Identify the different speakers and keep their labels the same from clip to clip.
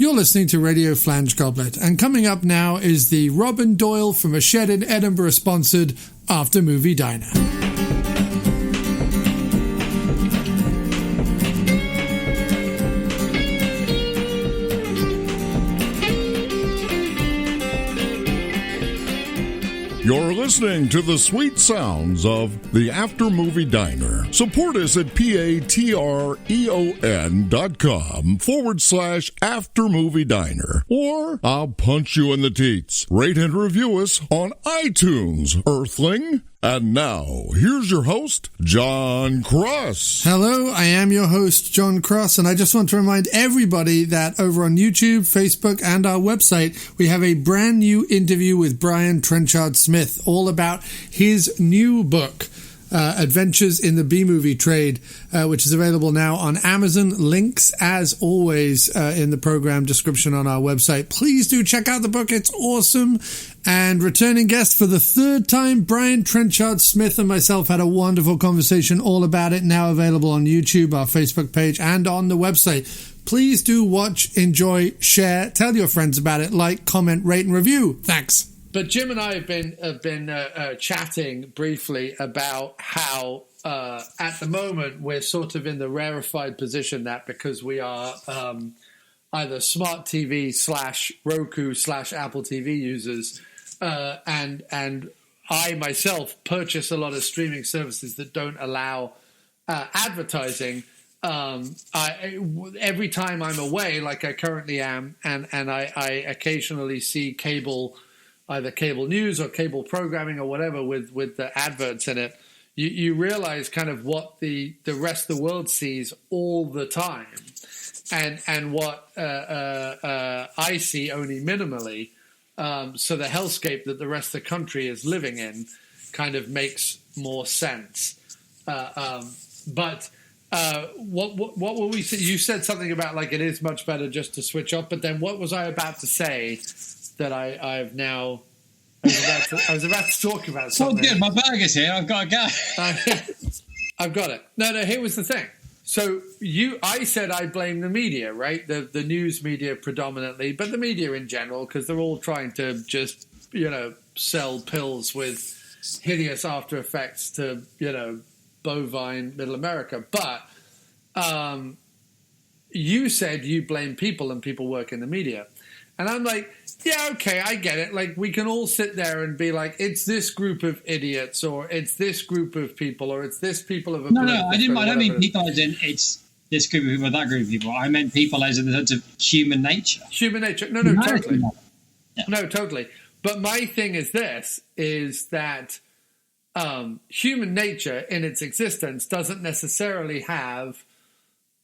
Speaker 1: You're listening to Radio Flange Goblet, and coming up now is the Robin Doyle from a Shed in Edinburgh sponsored After Movie Diner.
Speaker 2: You're listening to the sweet sounds of the After Movie Diner. Support us at patreon.com/After Movie Diner. Or I'll punch you in the teats. Rate and review us on iTunes, Earthling. And now, here's your host, Jon Cross.
Speaker 1: Hello, I am your host, Jon Cross, and I just want to remind everybody that over on YouTube, Facebook, and our website, we have a brand new interview with Brian Trenchard-Smith, all about his new book, Adventures in the B-Movie Trade, which is available now on Amazon. Links, as always, in the program description on our website. Please do check out the book. It's awesome. And returning guest for the third time, Brian Trenchard-Smith and myself had a wonderful conversation all about it, now available on YouTube, our Facebook page, and on the website. Please do watch, enjoy, share, tell your friends about it, like, comment, rate, and review. Thanks. But Jim and I have been chatting briefly about how at the moment we're sort of in the rarefied position that because we are either smart TV / Roku / Apple TV users, and I myself purchase a lot of streaming services that don't allow advertising. Every time I'm away, like I currently am, and I occasionally see either cable news or cable programming or whatever with the adverts in it, you realize kind of what the rest of the world sees all the time, and what I see only minimally. So the hellscape that the rest of the country is living in kind of makes more sense. But what were we? You said something about like it is much better just to switch off. But then what was I about to say? That I was about to talk about something.
Speaker 3: Oh, good. My bag is here. I've got to go.
Speaker 1: I've got it. No. Here was the thing. So I said I blame the media, right? The news media predominantly, but the media in general, because they're all trying to just sell pills with hideous after effects to bovine middle America. But you said you blame people and people work in the media. And I'm like, yeah, okay, I get it. Like, we can all sit there and be like, it's this group of idiots, or it's this group of people, or it's this people of a...
Speaker 3: No, I don't mean people as in it's this group of people or that group of people. I meant people as in the sense of human nature.
Speaker 1: Human nature. No, totally. Yeah. No, totally. But my thing is this, is that human nature in its existence doesn't necessarily have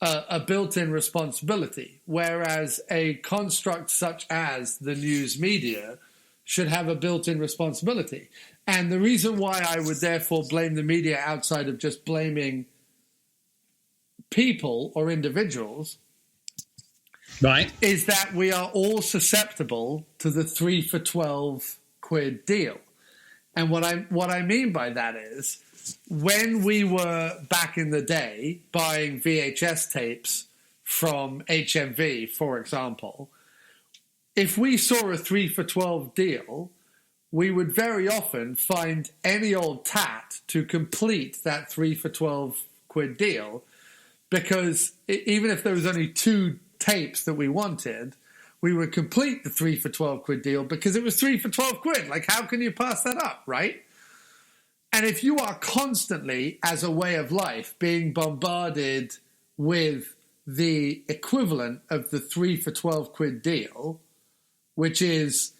Speaker 1: a built-in responsibility, whereas a construct such as the news media should have a built-in responsibility. And the reason why I would therefore blame the media outside of just blaming people or individuals,
Speaker 3: right,
Speaker 1: is that we are all susceptible to the 3 for £12 deal. And what I mean by that is, when we were back in the day buying VHS tapes from HMV, for example, if we saw a 3 for £12 deal, we would very often find any old tat to complete that 3 for £12 deal, because even if there was only 2 tapes that we wanted, we would complete the 3 for £12 deal because it was 3 for £12. Like, how can you pass that up, right? And if you are constantly, as a way of life, being bombarded with the equivalent of the 3 for £12 deal, which is,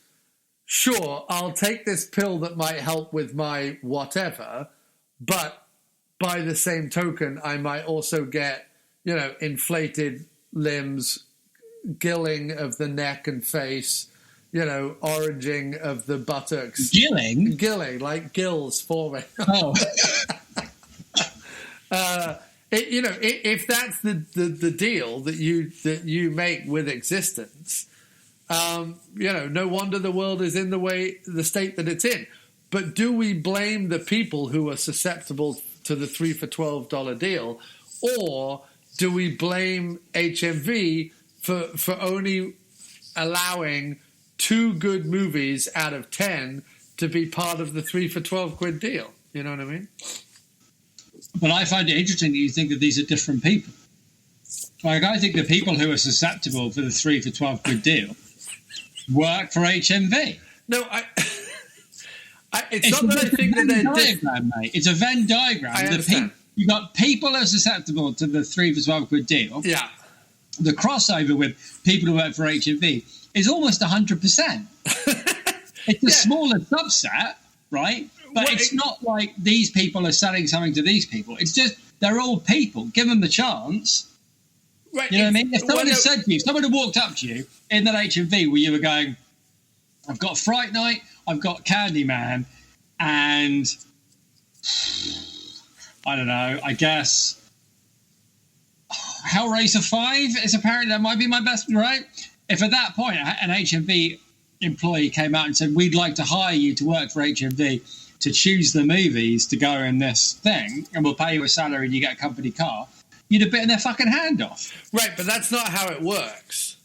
Speaker 1: sure, I'll take this pill that might help with my whatever, but by the same token, I might also get, inflated limbs, gilling of the neck and face, oranging of the buttocks.
Speaker 3: Gilling?
Speaker 1: Gilling, like gills forming.
Speaker 3: Oh.
Speaker 1: If that's the deal that you make with existence, no wonder the world is in the state that it's in. But do we blame the people who are susceptible to the 3 for $12 deal, or do we blame HMV for only allowing 2 good movies out of 10 to be part of the 3 for 12 quid deal. You know what I mean?
Speaker 3: But I find it interesting that you think that these are different people. Like, I think the people who are susceptible for the 3 for 12 quid deal work for HMV.
Speaker 1: No, it's not that I think that they're
Speaker 3: different, mate. It's a Venn diagram.
Speaker 1: I understand.
Speaker 3: You've got people who are susceptible to the 3 for 12 quid deal.
Speaker 1: Yeah.
Speaker 3: The crossover with people who work for HMV is almost 100%. It's a smaller subset, right? But it's not like these people are selling something to these people. It's just they're all people. Give them the chance.
Speaker 1: Right.
Speaker 3: You know what I mean? If someone had said to you, someone had walked up to you in that HMV where you were going, I've got Fright Night, I've got Candyman, and I don't know, I guess Hellraiser 5 is apparently, that might be my best, right? If at that point an HMV employee came out and said, we'd like to hire you to work for HMV to choose the movies to go in this thing, and we'll pay you a salary and you get a company car, you'd have bitten their fucking hand off.
Speaker 1: Right, but that's not how it works.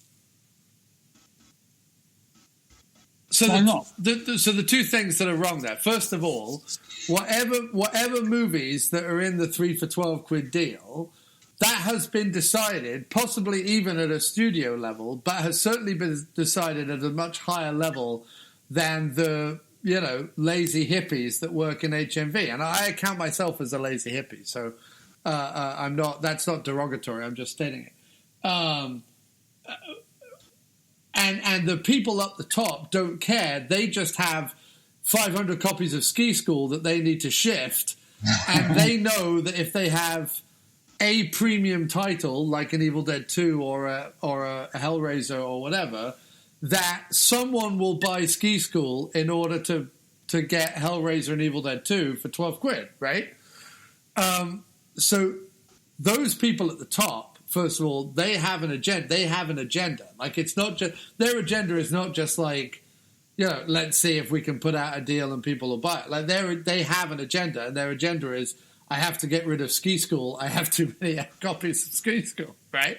Speaker 1: So
Speaker 3: Why not?
Speaker 1: So the 2 things that are wrong there. First of all, whatever movies that are in the 3 for 12 quid deal, that has been decided, possibly even at a studio level, but has certainly been decided at a much higher level than the, lazy hippies that work in HMV. And I count myself as a lazy hippie, so I'm not. That's not derogatory. I'm just stating it. And the people up the top don't care. They just have 500 copies of Ski School that they need to shift, and they know that if they have a premium title like an Evil Dead 2 or a Hellraiser or whatever, that someone will buy Ski School in order to get Hellraiser and Evil Dead 2 for 12 quid, right? So those people at the top, first of all, they have an agenda. Like, it's not just, their agenda is not just like, let's see if we can put out a deal and people will buy it. Like, they have an agenda, and their agenda is, I have to get rid of Ski School. I have too many copies of Ski School, right?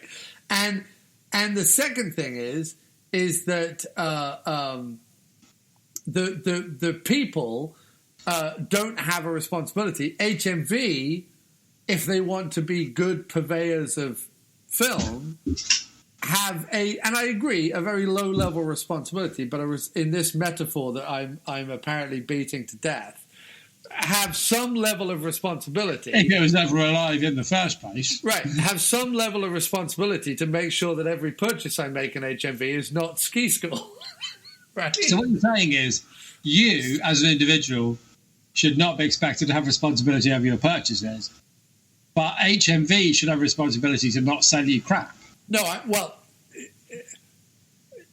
Speaker 1: And the second thing is that the people don't have a responsibility. HMV, if they want to be good purveyors of film, have and I agree, a very low level responsibility. But in this metaphor that I'm apparently beating to death, have some level of responsibility.
Speaker 3: If it was never alive in the first place.
Speaker 1: Right. Have some level of responsibility to make sure that every purchase I make in HMV is not Ski School. Right.
Speaker 3: So what you're saying is, you, as an individual, should not be expected to have responsibility over your purchases. But HMV should have responsibility to not sell you crap.
Speaker 1: No,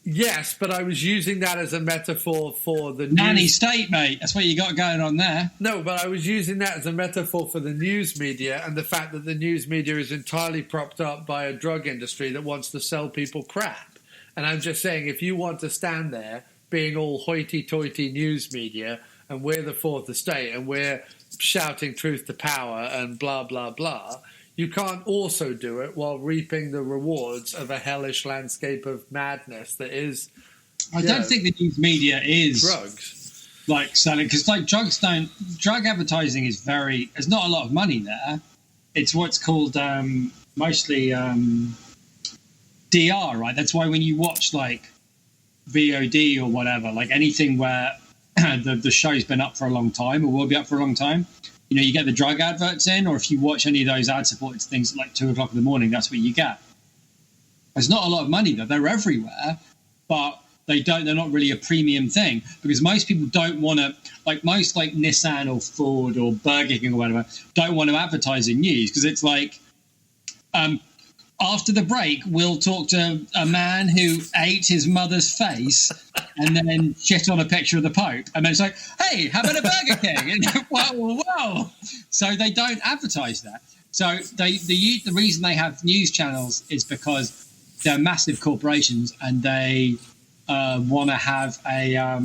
Speaker 1: yes, but I was using that as a metaphor for the
Speaker 3: nanny state, mate. That's what you got going on there.
Speaker 1: No, but I was using that as a metaphor for the news media and the fact that the news media is entirely propped up by a drug industry that wants to sell people crap. And I'm just saying, if you want to stand there being all hoity-toity news media and we're the fourth estate and we're shouting truth to power and blah, blah, blah, you can't also do it while reaping the rewards of a hellish landscape of madness that is.
Speaker 3: I don't think the news media is
Speaker 1: drugs,
Speaker 3: like selling, because like drug advertising is there's not a lot of money there. It's what's called mostly DR, right? That's why when you watch like VOD or whatever, like anything where the show's been up for a long time or will be up for a long time, you get the drug adverts in, or if you watch any of those ad-supported things at like 2 o'clock in the morning, that's what you get. There's not a lot of money there. They're everywhere, but they're not really a premium thing, because most people don't want to, like most like Nissan or Ford or Burger King or whatever, don't want to advertise in news, because it's like, after the break, we'll talk to a man who ate his mother's face and then shit on a picture of the Pope. And then it's like, hey, how about a Burger King? And whoa. So they don't advertise that. So the reason they have news channels is because they're massive corporations and they want to have a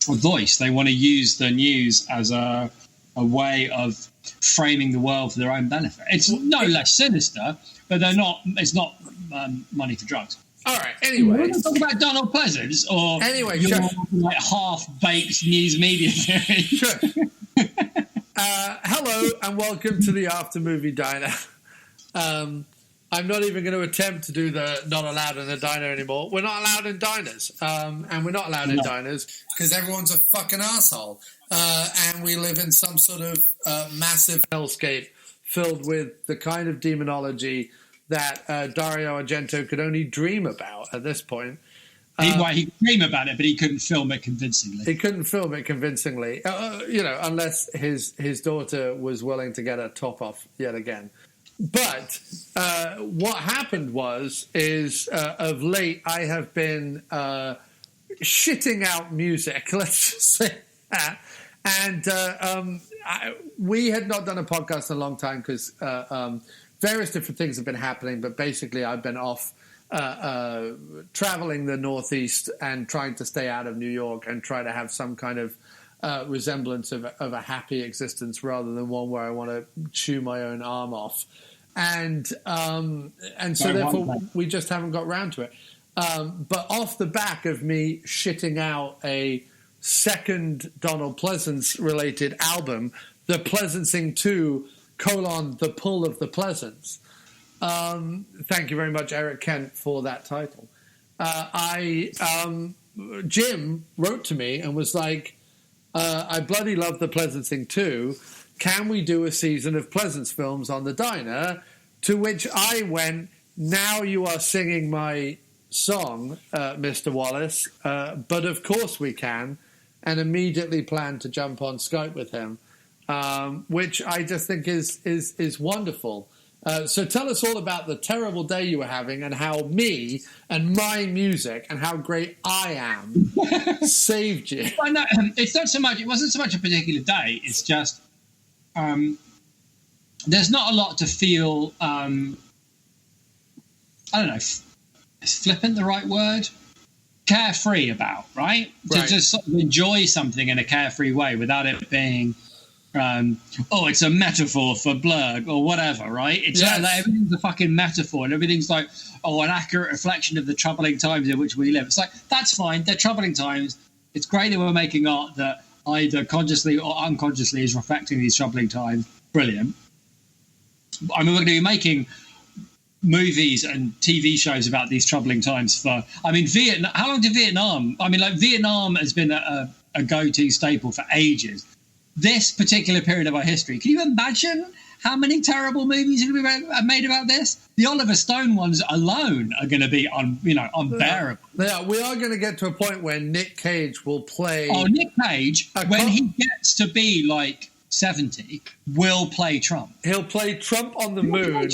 Speaker 3: voice. They want to use the news as a way of framing the world for their own benefit. It's no less sinister, but it's not money for drugs.
Speaker 1: All right. Anyway,
Speaker 3: we're going to talk about Donald Pleasence or your like half-baked news media theory.
Speaker 1: Sure. Hello and welcome to the After Movie Diner. I'm not even going to attempt to do the not allowed in a diner anymore. We're not allowed in diners, and we're not allowed in diners because everyone's a fucking asshole, and we live in some sort of massive hellscape filled with the kind of demonology that Dario Argento could only dream about at this point.
Speaker 3: He could dream about it, but he couldn't film it convincingly.
Speaker 1: Unless his daughter was willing to get a top off yet again. But what happened is of late I have been shitting out music, let's just say that. And we had not done a podcast in a long time because various different things have been happening, but basically I've been off traveling the Northeast and trying to stay out of New York and try to have some kind of resemblance of a happy existence rather than one where I want to chew my own arm off. And so therefore we just haven't got round to it. But off the back of me shitting out a second Donald Pleasence related album, the Pleasencing Two: The Pull of the Pleasence. Thank you very much, Eric Kent, for that title. Jim wrote to me and was like, I bloody love the Pleasencing Two. Can we do a season of Pleasence films on the diner? To which I went, now you are singing my song, Mr. Wallace, but of course we can, and immediately planned to jump on Skype with him, which I just think is wonderful. So tell us all about the terrible day you were having and how me and my music and how great I am saved you.
Speaker 3: Well, no, it wasn't so much a particular day. It's just there's not a lot to feel, I don't know, is flippant the right word? Carefree about, right? To just sort of enjoy something in a carefree way without it being... it's a metaphor for Blurg or whatever, right? It's like everything's a fucking metaphor and everything's like, an accurate reflection of the troubling times in which we live. It's like, that's fine. They're troubling times. It's great that we're making art that either consciously or unconsciously is reflecting these troubling times. Brilliant. I mean, we're going to be making movies and TV shows about these troubling times Vietnam. How long did Vietnam? Vietnam has been a go-to staple for ages. This particular period of our history, can you imagine how many terrible movies are made about this? The Oliver Stone ones alone are going to be unbearable.
Speaker 1: Yeah, we are going to get to a point where Nick Cage will play...
Speaker 3: Oh, Nick Cage, when he gets to be like 70, will play Trump.
Speaker 1: He'll play Trump on the moon.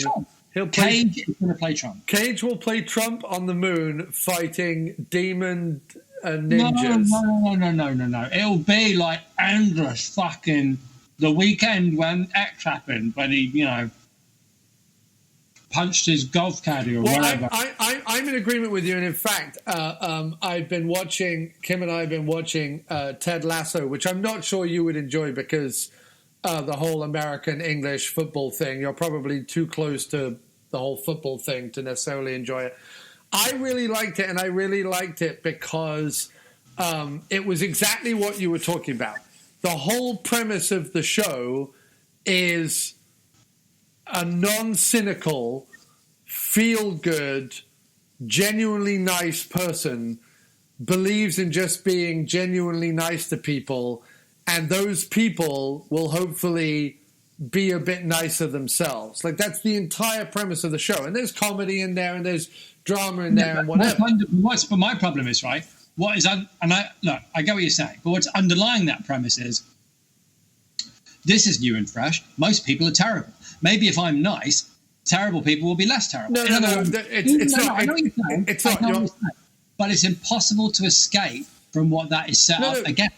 Speaker 3: Cage is going to play Trump.
Speaker 1: Cage will play Trump on the moon fighting demon... ninjas.
Speaker 3: No. It'll be like endless fucking the weekend when X happened, when he, punched his golf caddy or whatever.
Speaker 1: I'm in agreement with you, and in fact, Kim and I have been watching Ted Lasso, which I'm not sure you would enjoy because the whole American English football thing. You're probably too close to the whole football thing to necessarily enjoy it. I really liked it, and I really liked it because it was exactly what you were talking about. The whole premise of the show is a non-cynical, feel-good, genuinely nice person believes in just being genuinely nice to people, and those people will hopefully be a bit nicer themselves. Like, that's the entire premise of the show. And there's comedy in there, and there's drama in there, and whatever.
Speaker 3: But my problem is, right, I get what you're saying, but what's underlying that premise is, this is new and fresh. Most people are terrible. Maybe if I'm nice, terrible people will be less terrible.
Speaker 1: No, it's not. I know what you're saying. It's not.
Speaker 3: But it's impossible to escape from what that is set up against.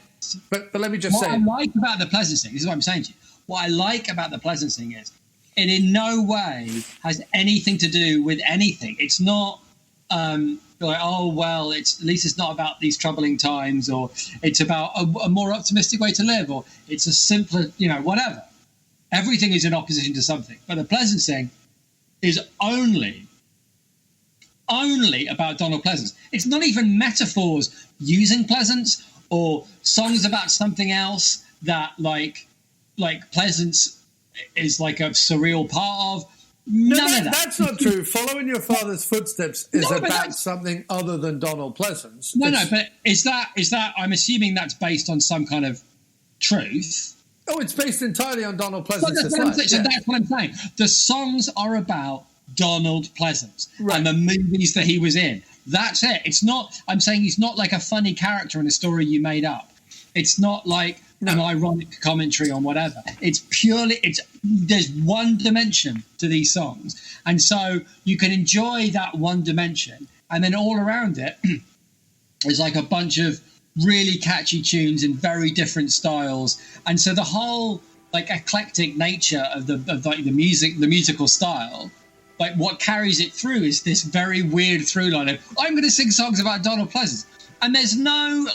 Speaker 1: But let me just say.
Speaker 3: What I like about the Pleasencing, this is what I'm saying to you. What I like about the Pleasencing is it in no way has anything to do with anything. It's not it's at least it's not about these troubling times, or it's about a more optimistic way to live, or it's a simpler, whatever. Everything is in opposition to something. But the Pleasencing is only about Donald Pleasence. It's not even metaphors using Pleasence or songs about something else that like Pleasence is like a surreal part of. None of that. That's
Speaker 1: not true. Following Your Father's Footsteps is about something other than Donald Pleasence.
Speaker 3: But is that? I'm assuming that's based on some kind of truth.
Speaker 1: Oh, it's based entirely on Donald Pleasence's life.
Speaker 3: So that's what I'm saying. The songs are about Donald Pleasence and the movies that he was in. That's it. It's not. I'm saying he's not like a funny character in a story you made up. It's not like an ironic commentary on whatever. It's purely. There's one dimension to these songs, and so you can enjoy that one dimension, and then all around it is like a bunch of really catchy tunes in very different styles, and so the whole like eclectic nature of the musical style, like what carries it through is this very weird through line of I'm going to sing songs about Donald Pleasence, and there's no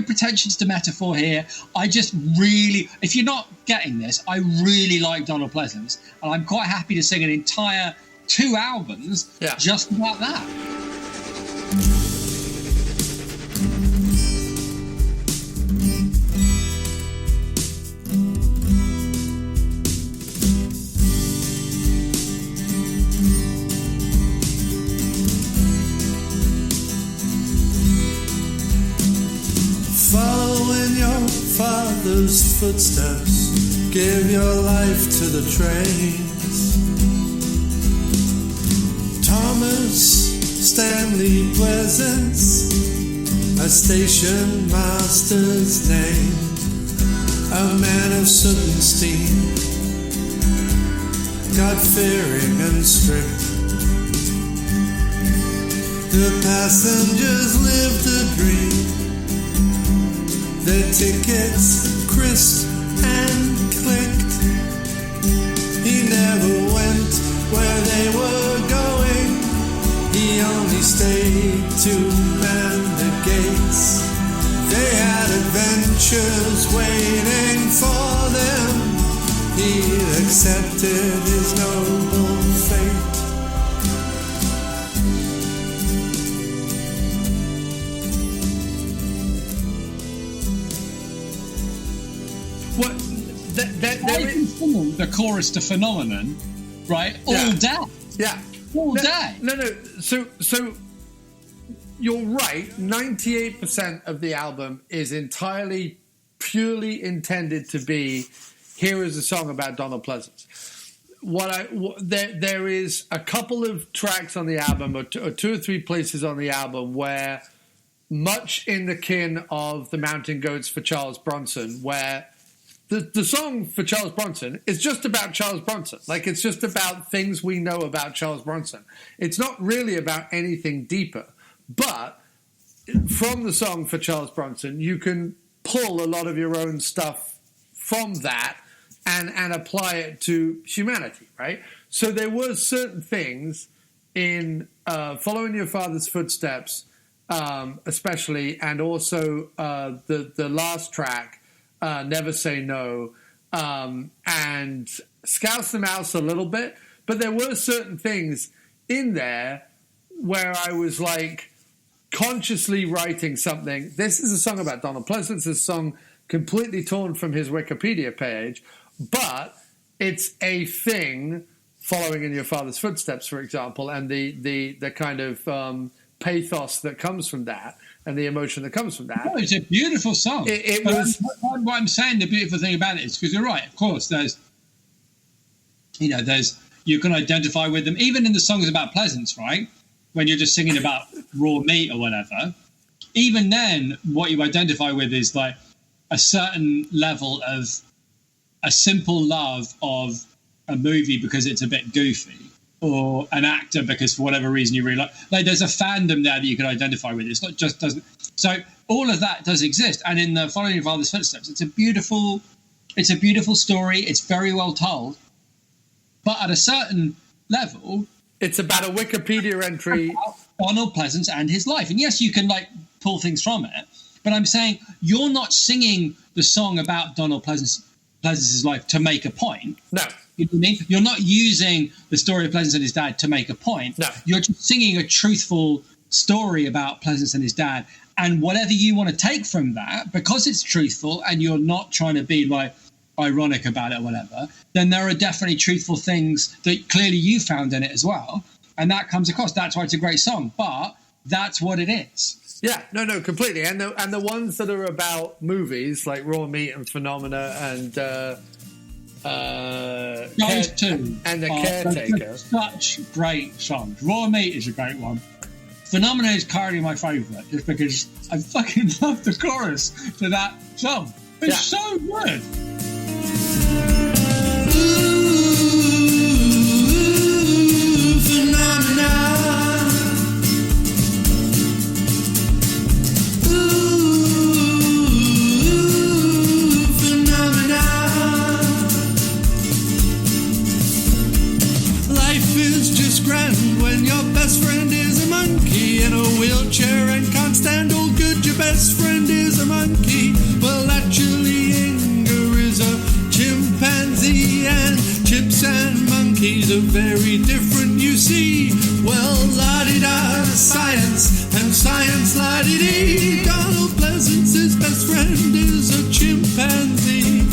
Speaker 3: pretensions to metaphor here. I just really, if you're not getting this, I really like Donald Pleasence, and I'm quite happy to sing an entire 2 albums just about that.
Speaker 4: Following your father's footsteps, give your life to the trains. Thomas Stanley Pleasence, a station master's name, a man of soot and steam, God-fearing and strict. The passengers lived a dream, their tickets crisp and clicked. He never went where they were going, he only stayed to man the gates. They had adventures waiting for them, he accepted his noble fate.
Speaker 3: The chorus to Phenomenon, right? All day.
Speaker 1: Yeah.
Speaker 3: All day.
Speaker 1: No. So you're right. 98% of the album is entirely, purely intended to be, here is a song about Donald Pleasence. There is a couple of tracks on the album, or 2 or 3 places on the album where, much in the kin of the Mountain Goats for Charles Bronson, where the song for Charles Bronson is just about Charles Bronson. Like, it's just about things we know about Charles Bronson. It's not really about anything deeper. But from the song for Charles Bronson, you can pull a lot of your own stuff from that and apply it to humanity, right? So there were certain things in Following Your Father's Footsteps, especially, and also the last track, Never Say No, and Scouse the Mouse a little bit, but there were certain things in there where I was like consciously writing something. This is a song about Donald Pleasence, a song completely torn from his Wikipedia page, but it's a thing following in your father's footsteps, for example, and the kind of pathos that comes from that, and the emotion that comes from that.
Speaker 3: Oh, it's a beautiful song.
Speaker 1: It was.
Speaker 3: What I'm saying, the beautiful thing about it is, because you're right, of course, there's you can identify with them, even in the songs about Pleasence, right? When you're just singing about raw meat or whatever, even then, what you identify with is like a certain level of a simple love of a movie because it's a bit goofy, or an actor because for whatever reason you really like there's a fandom there that you can identify with. It's not just doesn't. So all of that does exist, and in the Following Your Father's Footsteps, it's a beautiful story. It's very well told, but at a certain level,
Speaker 1: it's about a Wikipedia entry,
Speaker 3: Donald Pleasence and his life. And yes, you can like pull things from it, but I'm saying you're not singing the song about Donald Pleasence Pleasence's life to make a point.
Speaker 1: No.
Speaker 3: You know what I mean? You're not using the story of Pleasence and his dad to make a point.
Speaker 1: No.
Speaker 3: You're just singing a truthful story about Pleasence and his dad. And whatever you want to take from that, because it's truthful and you're not trying to be like ironic about it or whatever, then there are definitely truthful things that clearly you found in it as well. And that comes across. That's why it's a great song. But that's what it is.
Speaker 1: Yeah, no, completely. And the ones that are about movies, like Raw Meat and Phenomena and
Speaker 3: Those two
Speaker 1: and The
Speaker 3: are
Speaker 1: Caretaker.
Speaker 3: Such great songs. Raw Meat is a great one. Phenomena is currently my favourite, just because I fucking love the chorus to that song. It's so good.
Speaker 4: Ooh, phenomena. Ooh, phenomena. Life is just grand when your best friend is a monkey in a wheelchair and can't stand all good. Your best friend is a monkey. Well, actually, Inga is a chimpanzee, and chimps and monkeys are very different, you see. Well, la-di-da, science, and science, la-di-dee. Donald Pleasence's best friend is a chimpanzee.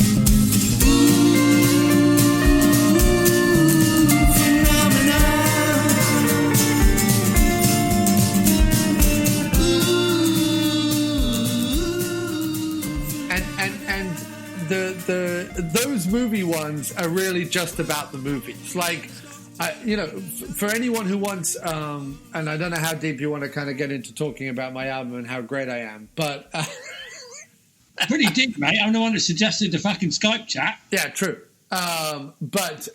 Speaker 1: Those movie ones are really just about the movies. Like, for anyone who wants, and I don't know how deep you want to kind of get into talking about my album and how great I am, but...
Speaker 3: Pretty deep, mate. I'm the one that suggested the fucking Skype chat.
Speaker 1: Yeah, true. But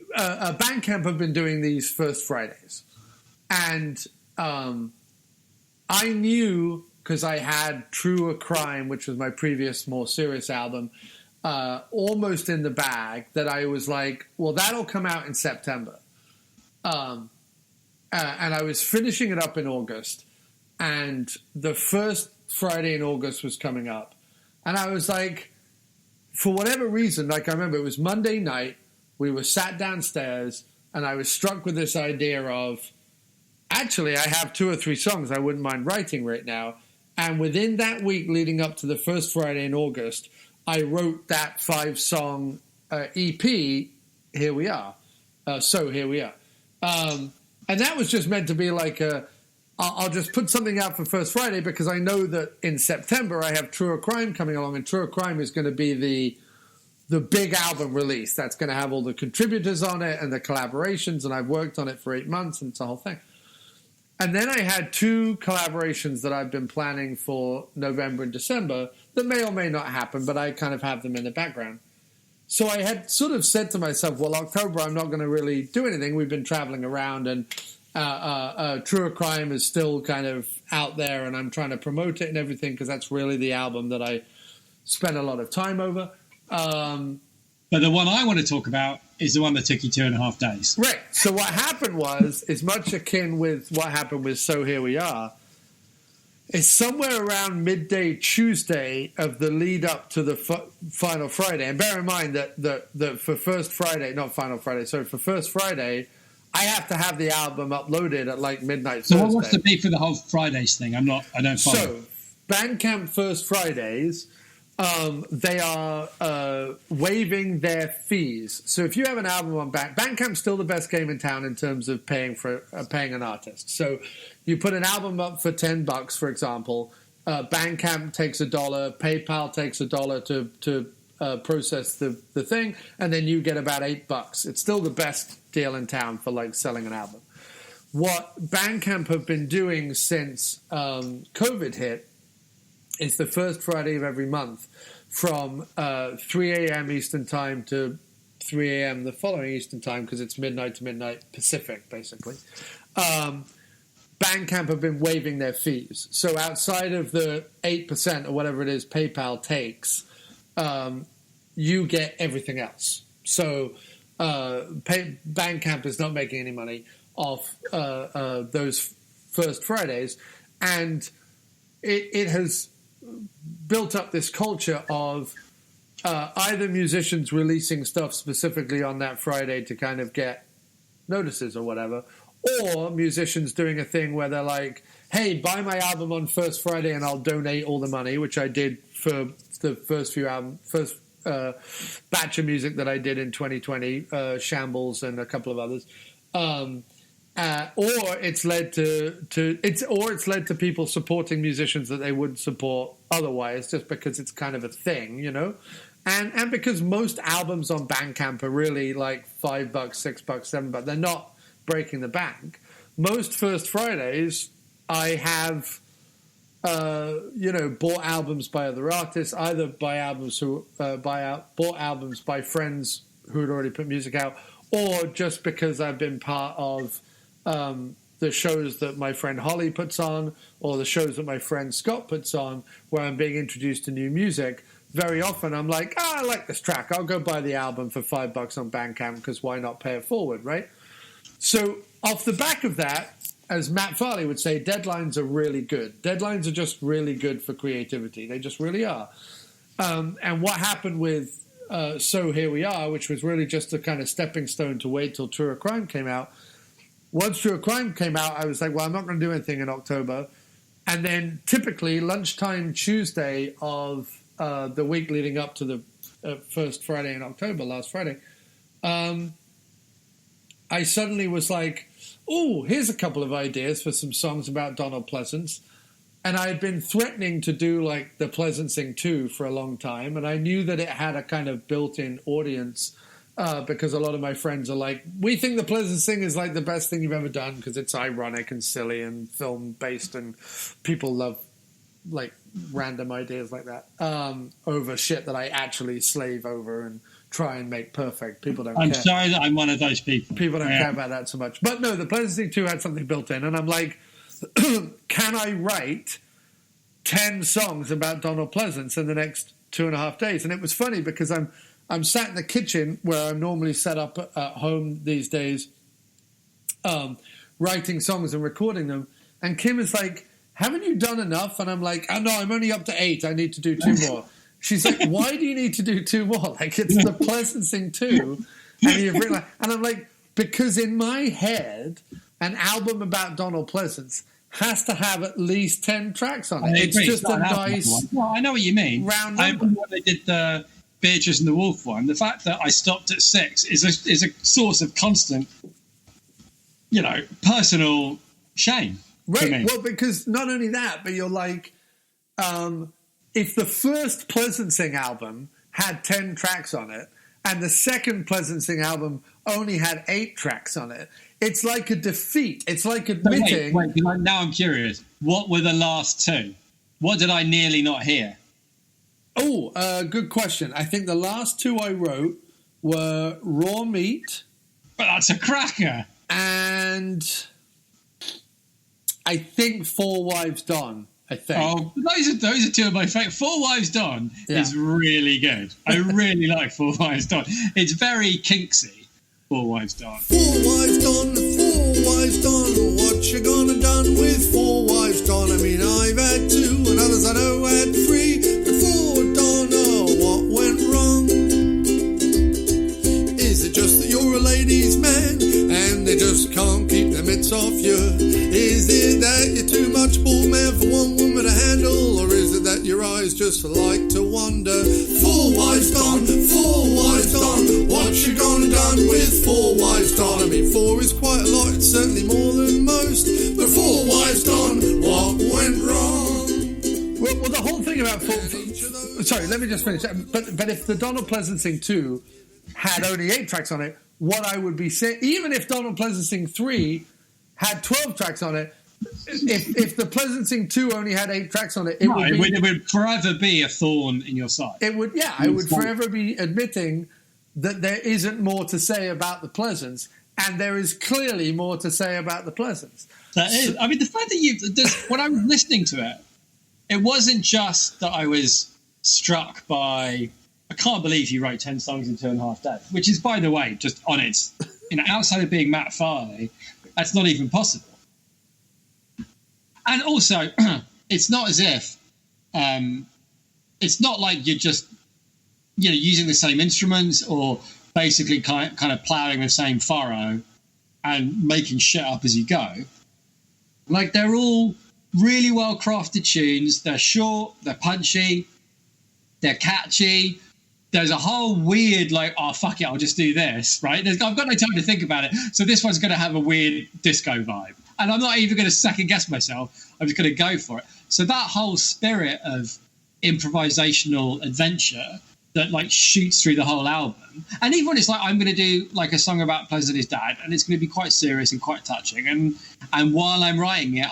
Speaker 1: Bandcamp have been doing these First Fridays. And I knew... because I had True a Crime, which was my previous, more serious album, almost in the bag, that I was like, well, that'll come out in September. And I was finishing it up in August, and the first Friday in August was coming up. And I was like, for whatever reason, like I remember it was Monday night, we were sat downstairs, and I was struck with this idea of, actually, I have 2 or 3 songs I wouldn't mind writing right now. And within that week leading up to the first Friday in August, I wrote that 5-song EP, Here We Are. So Here We Are. And that was just meant to be like I'll just put something out for First Friday because I know that in September I have True Crime coming along, and True Crime is going to be the big album release. That's going to have all the contributors on it and the collaborations, and I've worked on it for 8 months, and it's a whole thing. And then I had 2 collaborations that I've been planning for November and December that may or may not happen, but I kind of have them in the background. So I had sort of said to myself, well, October, I'm not going to really do anything. We've been traveling around, and True Crime is still kind of out there, and I'm trying to promote it and everything because that's really the album that I spent a lot of time over.
Speaker 3: But the one I want to talk about is the one that took you 2.5 days.
Speaker 1: Right. So what happened is much akin with what happened with So Here We Are. It's somewhere around midday Tuesday of the lead up to the final Friday. And bear in mind that for First Friday, not final Friday, sorry, for First Friday, I have to have the album uploaded at like midnight Thursday.
Speaker 3: So what's the beef for the whole Fridays thing? I don't follow.
Speaker 1: So Bandcamp First Fridays, they are waiving their fees. So if you have an album on Bandcamp's still the best game in town in terms of paying an artist. So you put an album up for $10, for example. Bandcamp takes $1, PayPal takes $1 to process the thing, and then you get about $8. It's still the best deal in town for like selling an album. What Bandcamp have been doing since COVID hit is the first Friday of every month from 3 a.m. Eastern Time to 3 a.m. the following Eastern Time, because it's midnight to midnight Pacific, basically. Bandcamp have been waiving their fees. So outside of the 8% or whatever it is PayPal takes, you get everything else. So Bandcamp is not making any money off those First Fridays. And it has built up this culture of either musicians releasing stuff specifically on that Friday to kind of get notices or whatever, or musicians doing a thing where they're like, hey, buy my album on first Friday and I'll donate all the money, which I did for the first batch of music that I did in 2020, Shambles and a couple of others. Or it's led to people supporting musicians that they wouldn't support otherwise, just because it's kind of a thing, you know. And because most albums on Bandcamp are really like $5, $6, $7, they're not breaking the bank. Most First Fridays, I have, bought albums by other artists, either bought albums by friends who had already put music out, or just because I've been part of the shows that my friend Holly puts on, or the shows that my friend Scott puts on, where I'm being introduced to new music. Very often I'm like, I like this track. I'll go buy the album for $5 on Bandcamp, because why not pay it forward, right? So off the back of that, as Matt Farley would say, deadlines are really good. Deadlines are just really good for creativity. They just really are. And what happened with So Here We Are, which was really just a kind of stepping stone to wait till True or Crime came out. Once True or Crime came out, I was like, well, I'm not going to do anything in October. And then typically lunchtime Tuesday of the week leading up to the first Friday in October, last Friday, I suddenly was like, oh, here's a couple of ideas for some songs about Donald Pleasence. And I had been threatening to do like the Pleasencing Two for a long time. And I knew that it had a kind of built-in audience because a lot of my friends are like, we think the Pleasencing is like the best thing you've ever done because it's ironic and silly and film-based, and people love like random ideas like that over shit that I actually slave over and try and make perfect. People don't care.
Speaker 3: I'm sorry that I'm one of those people.
Speaker 1: People don't care about that so much. But no, the Pleasencing 2 had something built in, and I'm like, can I write 10 songs about Donald Pleasence in the next 2.5 days? And it was funny because I'm sat in the kitchen where I'm normally set up at home these days, writing songs and recording them. And Kim is like, haven't you done enough? And I'm like, oh, no, I'm only up to 8. I need to do 2 more. She's like, why do you need to do 2 more? Like, it's the Pleasencing 2. And you've written and I'm like, because in my head, an album about Donald Pleasence has to have at least 10 tracks on it. It's just a nice...
Speaker 3: Well, I know what you mean.
Speaker 1: Round
Speaker 3: I
Speaker 1: number.
Speaker 3: remember when they did the Beatrice and the Wolf one. The fact that I stopped at 6 is a source of constant, personal shame.
Speaker 1: Right. Well, because not only that, but you're like, if the first Pleasencing album had 10 tracks on it, and the second Pleasencing album only had 8 tracks on it, it's like a defeat. It's like admitting...
Speaker 3: Wait, now I'm curious. What were the last 2? What did I nearly not hear?
Speaker 1: Oh, good question. I think the last 2 I wrote were Raw Meat.
Speaker 3: But that's a cracker.
Speaker 1: And I think 4 Wives Done. I think.
Speaker 3: Oh, those are 2 of my favourite. 4 Wives Done is really good. I really like 4 Wives Done. It's very kinksy. 4 Wives Done.
Speaker 4: 4 Wives Done, 4 Wives Done. What you gonna done with 4 Wives Done? I mean, I've had 2 and others I know had 3, but 4 done. Oh, what went wrong? Is it just that you're a ladies' man and they just can't keep their mitts off you? Is it that you're too much ball man for one woman to handle? Or is it that your eyes just like to wander? 4 Wives Done, 4 Wives Done. What you gonna done with 4 Wives Done? I mean, 4 is quite a lot, it's certainly more than most. But 4 Wives Done, what went wrong?
Speaker 1: Well, the whole thing about... Sorry, let me just finish. But if the Donald Pleasencing 2 had only 8 tracks on it, what I would be saying... Even if Donald Pleasencing 3 had 12 tracks on it, if the Pleasencing 2 only had 8 tracks on it, it
Speaker 3: would forever be a thorn in your side.
Speaker 1: It would, yeah. I would forever be admitting that there isn't more to say about the Pleasence, and there is clearly more to say about the Pleasence.
Speaker 3: That is. I mean, the fact that when I was listening to it, it wasn't just that I was struck by... I can't believe you wrote 10 songs in 2.5 days, which is, by the way, just on its... outside of being Matt Farley, that's not even possible. And also, it's not as if it's not like you're just, using the same instruments or basically kind of plowing the same furrow and making shit up as you go. Like, they're all really well crafted tunes. They're short, they're punchy, they're catchy. There's a whole weird, like, oh, fuck it, I'll just do this, right? I've got no time to think about it. So this one's going to have a weird disco vibe. And I'm not even going to second guess myself. I'm just going to go for it. So that whole spirit of improvisational adventure that, like, shoots through the whole album. And even when it's like, I'm going to do, like, a song about Pleasence and his dad, and it's going to be quite serious and quite touching. And while I'm writing it,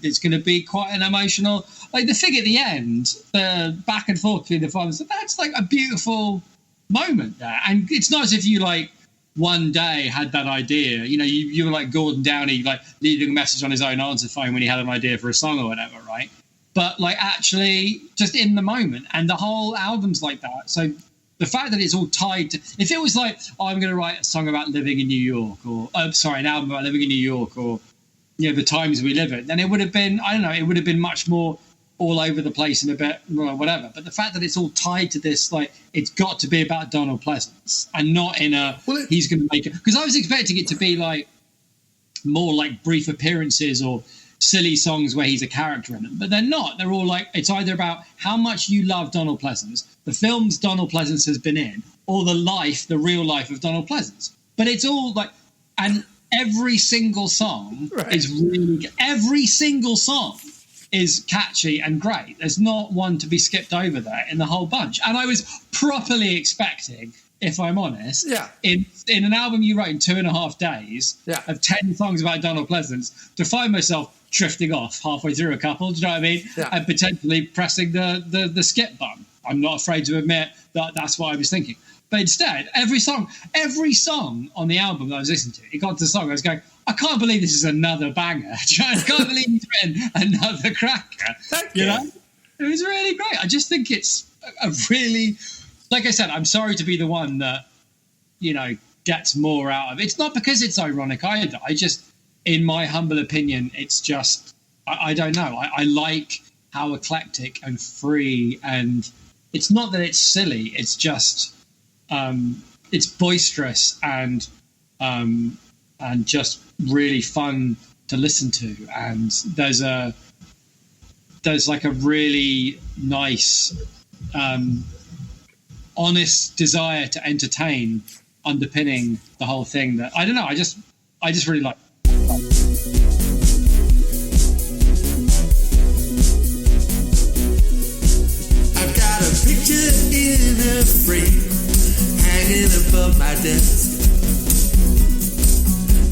Speaker 3: it's going to be quite an emotional, like, the thing at the end, the back and forth between the fathers, that's, like, a beautiful moment there. And it's not as if you, like, one day had that idea. You were like Gordon Downey, like, leaving a message on his own answer phone when he had an idea for a song or whatever, right? But, like, actually just in the moment. And the whole album's like that. So the fact that it's all tied to... If it was like, oh, I'm going to write a song about living in New York, or... an album about living in New York, or, the times we live in, then it would have been, I don't know, it would have been much more all over the place and a bit, well, whatever. But the fact that it's all tied to this, like, it's got to be about Donald Pleasence and not in a... he's going to make it... Because I was expecting it to be, like, more like brief appearances or silly songs where he's a character in them, but they're not. They're all like, it's either about how much you love Donald Pleasence, the films Donald Pleasence has been in, or the real life of Donald Pleasence. But it's all like, and every single song is really good. Every single song is catchy and great. There's not one to be skipped over there in the whole bunch. And I was properly expecting, if I'm honest, in an album you wrote in 2.5 days of 10 songs about Donald Pleasence, to find myself drifting off halfway through a couple, do you know what I mean? Yeah. And potentially pressing the skip button. I'm not afraid to admit that that's what I was thinking. But instead, every song on the album that I was listening to, it got to the song, I was going, I can't believe this is another banger. I can't believe he's written another cracker. You know? It was really great. I just think it's a really... Like I said, I'm sorry to be the one that, gets more out of it. It's not because it's ironic either. I just... In my humble opinion, it's just, I don't know. I like how eclectic and free, and it's not that it's silly. It's just, it's boisterous and just really fun to listen to. And there's like a really nice, honest desire to entertain underpinning the whole thing. That I don't know. I just really like.
Speaker 4: I've got a picture in a frame hanging above my desk.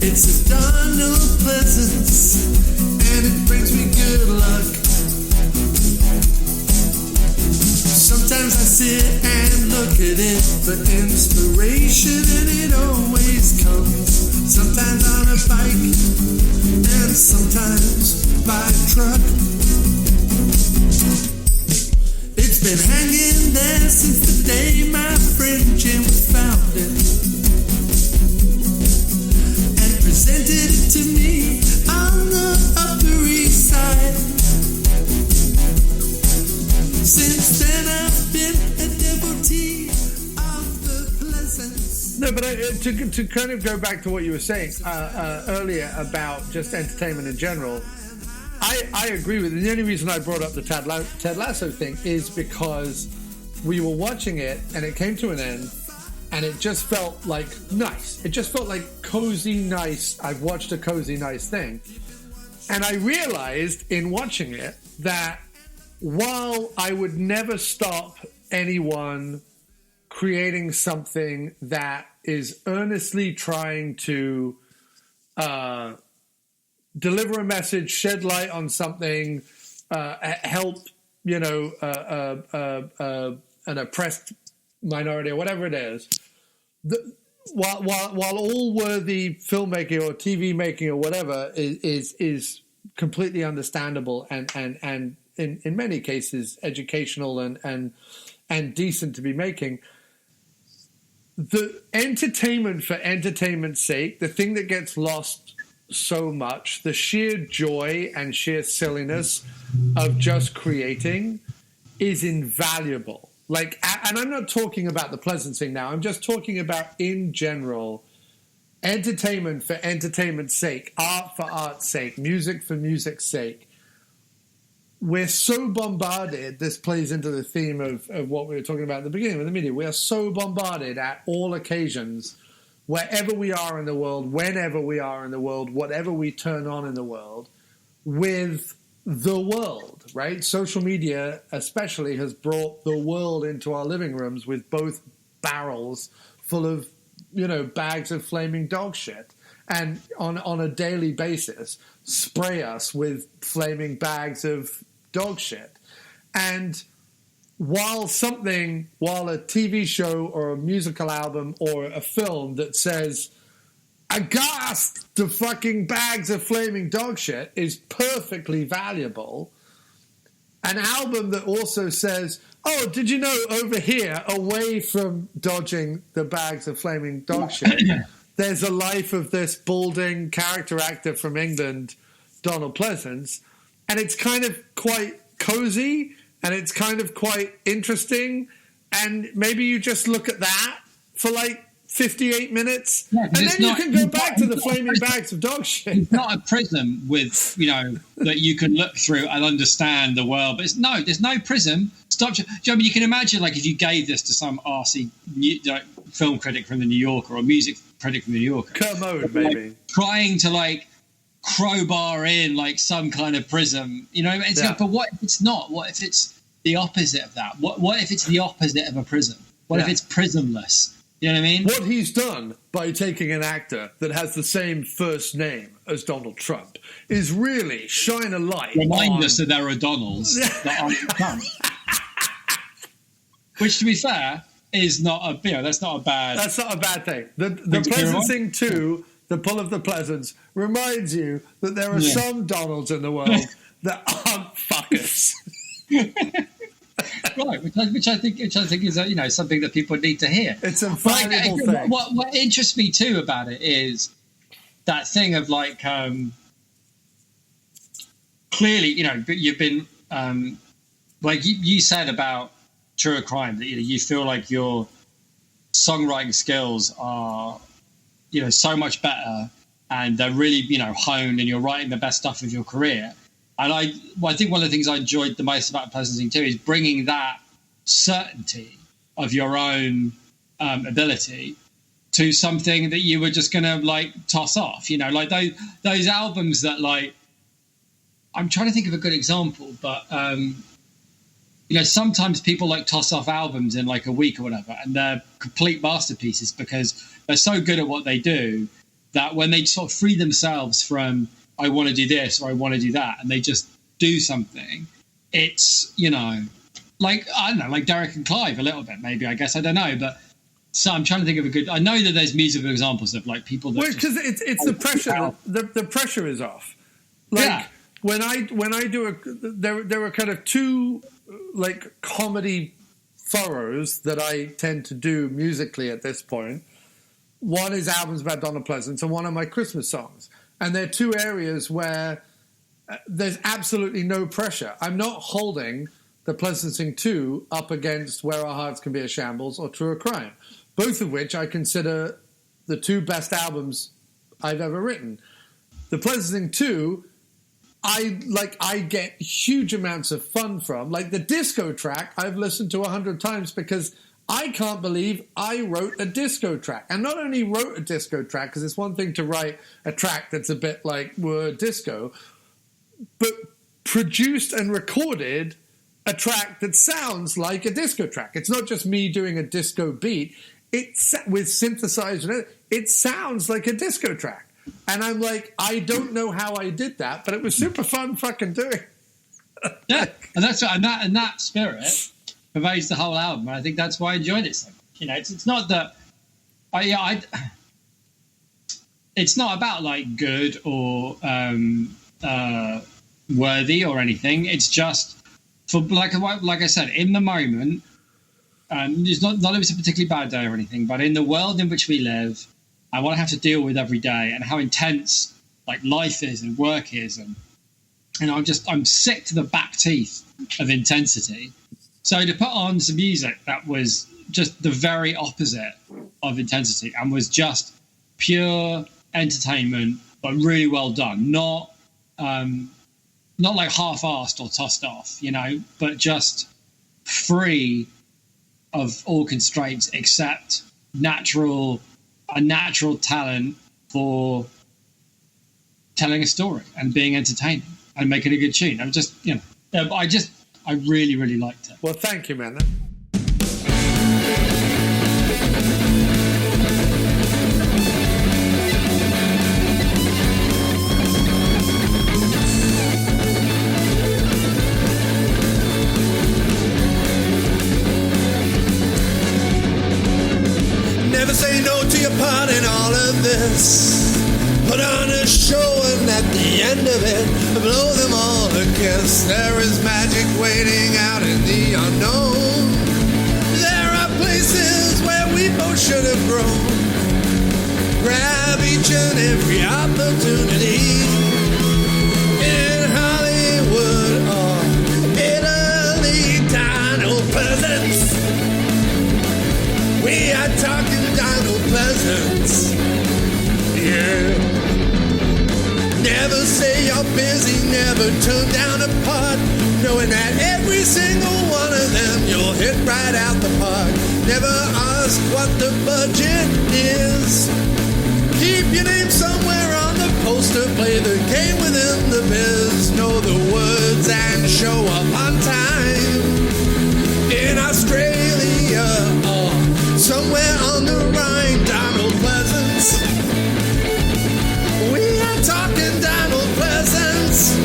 Speaker 4: It says Donald Pleasence, and it brings me good luck. Sometimes I sit and look at it for inspiration, and it always comes. Sometimes on a bike, and sometimes by truck. It's been hanging there since the day my friend Jim found it and presented it to me on the Upper East Side. Since then I've been a devotee of the Pleasence.
Speaker 1: No, but to kind of go back to what you were saying earlier about just entertainment in general, I agree with it. The only reason I brought up the Ted Lasso thing is because we were watching it and it came to an end and it just felt like nice. It just felt like cozy, nice. I've watched a cozy, nice thing. And I realized in watching it that while I would never stop anyone creating something that is earnestly trying to deliver a message, shed light on something, help, an oppressed minority or whatever it is. While all worthy filmmaking or TV making or whatever is completely understandable and in many cases educational and decent to be making, the entertainment for entertainment's sake, the thing that gets lost so much, the sheer joy and sheer silliness of just creating, is invaluable. Like, and I'm not talking about the Pleasencing now. I'm just talking about in general, entertainment for entertainment's sake, art for art's sake, music for music's sake. We're so bombarded. This plays into the theme of what we were talking about at the beginning of the media. We are so bombarded at all occasions, wherever we are in the world, whenever we are in the world, whatever we turn on in the world, with the world, right? Social media especially has brought the world into our living rooms with both barrels full of, bags of flaming dog shit. And on a daily basis, spray us with flaming bags of dog shit. And while a TV show or a musical album or a film that says, aghast to fucking bags of flaming dog shit is perfectly valuable, an album that also says, oh, did you know over here, away from dodging the bags of flaming dog shit, there's a life of this balding character actor from England, Donald Pleasence, and it's kind of quite cozy, and it's kind of quite interesting, and maybe you just look at that for like 58 minutes, and then you can go back to the flaming bags of dog shit.
Speaker 3: It's not a prism with, that you can look through and understand the world, but there's no prism. Stop. You can imagine, like, if you gave this to some arsey film critic from the New Yorker or music critic from the New Yorker,
Speaker 1: Kermode, maybe,
Speaker 3: like, trying to like crowbar in like some kind of prism, but what if it's not? What if it's the opposite of that? What if it's the opposite of a prism? What if it's prismless? You know what I mean?
Speaker 1: What he's done by taking an actor that has the same first name as Donald Trump is really shine a light.
Speaker 3: Remind us that there are Donalds that aren't Trump. Which, to be fair, is not that's not a bad.
Speaker 1: That's not a bad thing. The Pleasencing Two, the pull of the Pleasence, reminds you that there are some Donalds in the world that aren't fuckers.
Speaker 3: Right, which I think is something that people need to hear.
Speaker 1: It's a valuable thing.
Speaker 3: What interests me too about it is that thing of like clearly, you've been like you said about True Crime that you feel like your songwriting skills are so much better and they're really honed and you're writing the best stuff of your career. And I think one of the things I enjoyed the most about Pleasencing Two is bringing that certainty of your own ability to something that you were just going to like toss off. Like those albums that like, I'm trying to think of a good example, but sometimes people like toss off albums in like a week or whatever, and they're complete masterpieces because they're so good at what they do that when they sort of free themselves from I want to do this or I want to do that, and they just do something. It's, like, I don't know, like Derek and Clive a little bit, maybe, I guess. I don't know. But so I'm trying to think of a good, I know that there's musical examples of like people that.
Speaker 1: Well, because it's the pressure. The pressure is off. Like when I do there were kind of two like comedy furrows that I tend to do musically at this point. One is albums about Donald Pleasence and one are my Christmas songs. And they're two areas where there's absolutely no pressure. I'm not holding the Pleasencing Two up against Where Our Hearts Can Be a Shambles or True Crime, both of which I consider the two best albums I've ever written. The Pleasencing Two, I get huge amounts of fun from. Like the disco track I've listened to 100 times because I can't believe I wrote a disco track. And not only wrote a disco track, because it's one thing to write a track that's a bit like disco, but produced and recorded a track that sounds like a disco track. It's not just me doing a disco beat. It's with synthesizer. It sounds like a disco track. And I'm like, I don't know how I did that, but it was super fun fucking doing.
Speaker 3: Yeah, and that's and that spirit pervades the whole album, and I think that's why I enjoyed it so much. It's not that it's not about like good or worthy or anything. It's just for like I said, in the moment, it's not that it's a particularly bad day or anything, but in the world in which we live and what I have to deal with every day and how intense like life is and work is, and I'm sick to the back teeth of intensity. So to put on some music that was just the very opposite of intensity and was just pure entertainment, but really well done. Not like half-assed or tossed off, but just free of all constraints except a natural talent for telling a story and being entertaining and making a good tune. I really, really liked it.
Speaker 1: Well, thank you, man.
Speaker 4: Never say no to your part in all of this. Put on a show and at the end of it, blow them all a kiss. There is magic waiting out in the unknown. There are places where we both should have grown. Grab each and every opportunity. In Hollywood or Italy, Donald Pleasence. We are talking Donald Pleasence. Yeah. Never say you're busy, never turn down a part, knowing that every single one of them you'll hit right out the park. Never ask what the budget is. Keep your name somewhere on the poster, play the game within the biz, know the words and show up on time. In Australia or somewhere on the Rhine, Donald Pleasence. We are talking Donald Pleasence.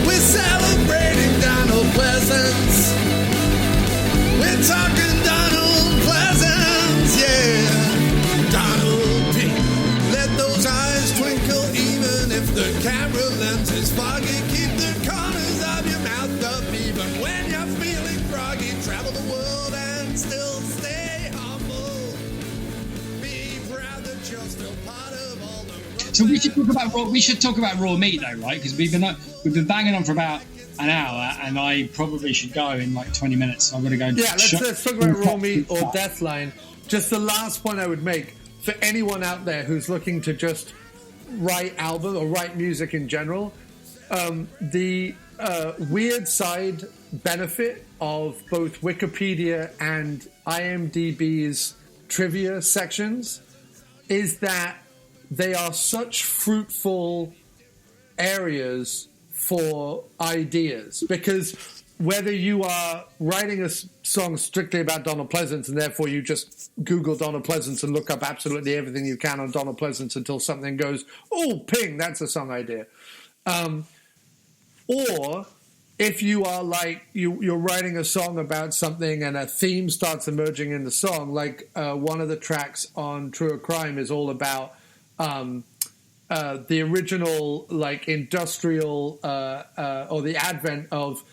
Speaker 4: We're celebrating Donald Pleasence. We're talking Donald Pleasence, yeah. Donald P. Let those eyes twinkle even if the camera lens is foggy. Keep the corners of your mouth up even when you're feeling froggy. Travel the world and still stay humble. Be proud that you're still part of all the.
Speaker 3: So we should talk about raw meat though, right? Because we've been banging on for about an hour, and I probably should go in like 20 minutes. So I'm going to go. And
Speaker 1: Let's talk about raw meat or Deathline. Just the last point I would make for anyone out there who's looking to just write album or write music in general, the weird side benefit of both Wikipedia and IMDb's trivia sections is that they are such fruitful areas for ideas, because whether you are writing a song strictly about Donald Pleasence and therefore you just Google Donald Pleasence and look up absolutely everything you can on Donald Pleasence until something goes, oh, ping, that's a song idea. Or if you are like, you're writing a song about something and a theme starts emerging in the song, like one of the tracks on True or Crime is all about the original like industrial or the advent of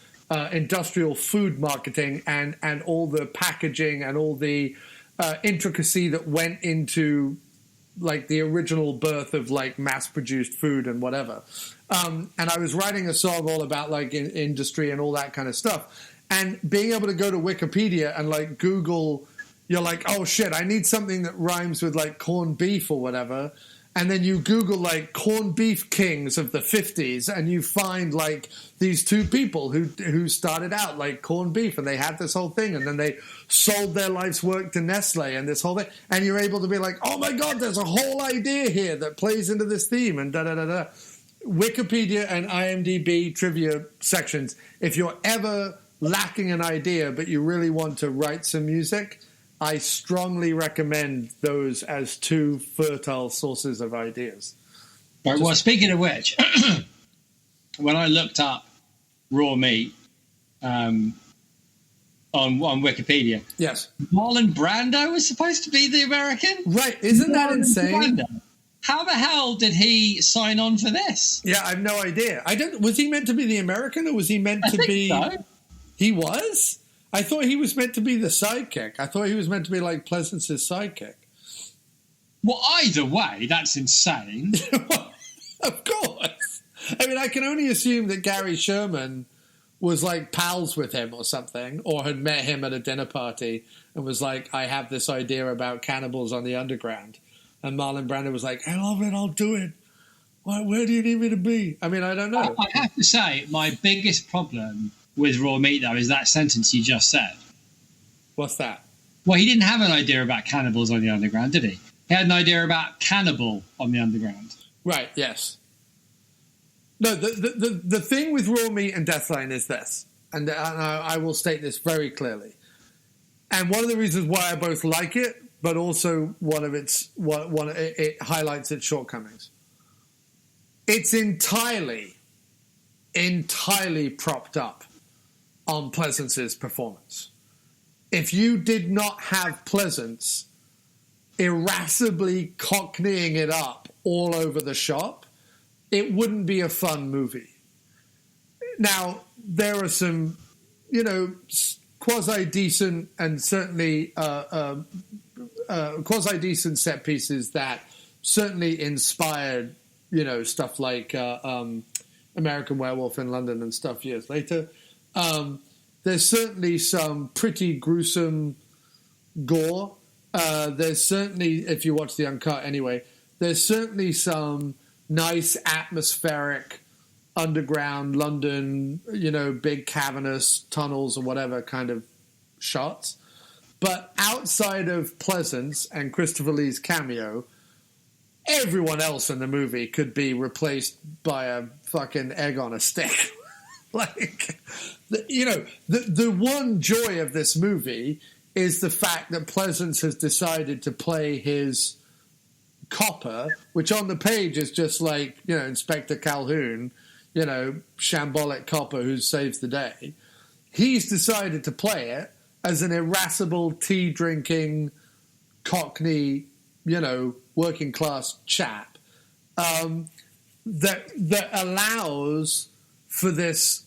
Speaker 1: industrial food marketing and all the packaging and all the intricacy that went into like the original birth of like mass-produced food and whatever. And I was writing a song all about like industry and all that kind of stuff. And being able to go to Wikipedia and like Google, you're like, oh shit, I need something that rhymes with like corned beef or whatever. And then you Google like corned beef kings of the 50s and you find like these two people who started out like corned beef and they had this whole thing and then they sold their life's work to Nestle and this whole thing. And you're able to be like, oh my God, there's a whole idea here that plays into this theme and da-da-da-da. Wikipedia and IMDb trivia sections, if you're ever lacking an idea but you really want to write some music, I strongly recommend those as two fertile sources of ideas.
Speaker 3: Right, well, speaking of which, when I looked up raw meat on Wikipedia,
Speaker 1: yes,
Speaker 3: Marlon Brando was supposed to be the American.
Speaker 1: Right, isn't that insane?
Speaker 3: Brando. How the hell did he sign on for this?
Speaker 1: Yeah, I have no idea. Was he meant to be the American or was he meant to be? So. He was? I thought he was meant to be the sidekick. I thought he was meant to be like Pleasence's sidekick.
Speaker 3: Well, either way, that's insane.
Speaker 1: Of course. I mean, I can only assume that Gary Sherman was like pals with him or something, or had met him at a dinner party and was like, I have this idea about cannibals on the underground. And Marlon Brando was like, I love it, I'll do it. Where do you need me to be? I mean, I don't know.
Speaker 3: I have to say, my biggest problem with Raw Meat, though, is that sentence you just said.
Speaker 1: What's that?
Speaker 3: Well, he didn't have an idea about cannibals on the underground, did he? He had an idea about cannibal on the underground.
Speaker 1: Right, yes. No, the thing with Raw Meat and Deathline is this, and I will state this very clearly. And one of the reasons why I both like it, but also it highlights its shortcomings. It's entirely propped up on Pleasence's performance. If you did not have Pleasence irascibly cockneying it up all over the shop, it wouldn't be a fun movie. Now, there are some, quasi-decent and certainly quasi-decent set pieces that certainly inspired, stuff like American Werewolf in London and stuff years later. There's certainly some pretty gruesome gore. There's certainly, if you watch the uncut anyway, there's certainly some nice atmospheric underground London, big cavernous tunnels or whatever kind of shots. But outside of Pleasence and Christopher Lee's cameo, everyone else in the movie could be replaced by a fucking egg on a stick. The one joy of this movie is the fact that Pleasence has decided to play his copper, which on the page is just like, Inspector Calhoun, shambolic copper who saves the day. He's decided to play it as an irascible, tea-drinking, Cockney, working class chap that allows for this,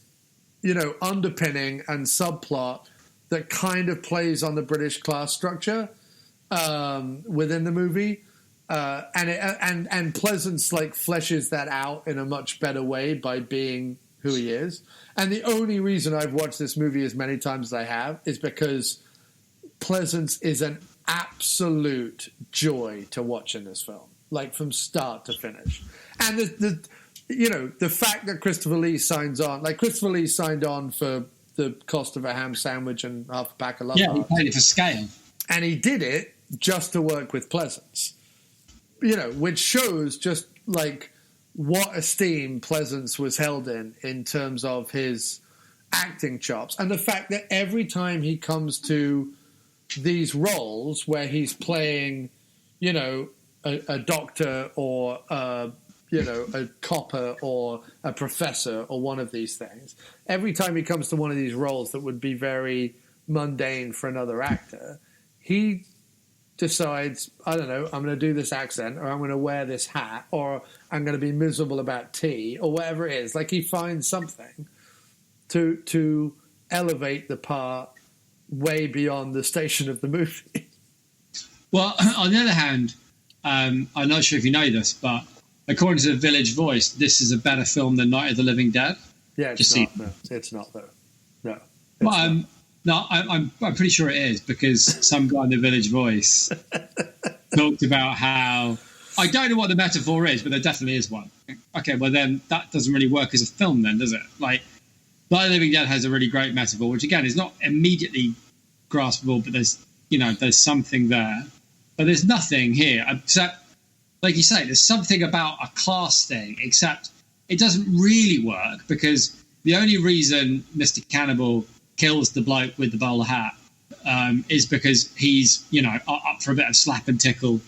Speaker 1: underpinning and subplot that kind of plays on the British class structure within the movie, and Pleasence fleshes that out in a much better way by being who he is. And the only reason I've watched this movie as many times as I have is because Pleasence is an absolute joy to watch in this film, from start to finish. And the fact that Christopher Lee signs on, Christopher Lee signed on for the cost of a ham sandwich and half a pack of Love Hearts.
Speaker 3: Yeah, he played it for scale.
Speaker 1: And he did it just to work with Pleasence, which shows just what esteem Pleasence was held in terms of his acting chops. And the fact that every time he comes to these roles where he's playing, a doctor or a copper or a professor or one of these things, every time he comes to one of these roles that would be very mundane for another actor, he decides, I don't know, I'm going to do this accent, or I'm going to wear this hat, or I'm going to be miserable about tea, or whatever it is. He finds something to elevate the part way beyond the station of the movie.
Speaker 3: Well, on the other hand, I'm not sure if you know this, but according to the Village Voice, this is a better film than Night of the Living Dead.
Speaker 1: Yeah, it's not. No. It's not, though. No.
Speaker 3: Well, no, I'm pretty sure it is, because some guy in the Village Voice talked about how, I don't know what the metaphor is, but there definitely is one. Okay, well then that doesn't really work as a film then, does it? Night of the Living Dead has a really great metaphor, which again is not immediately graspable, but there's something there. But there's nothing here, except, like you say, there's something about a class thing, except it doesn't really work, because the only reason Mr. Cannibal kills the bloke with the bowler hat is because he's, up for a bit of slap and tickle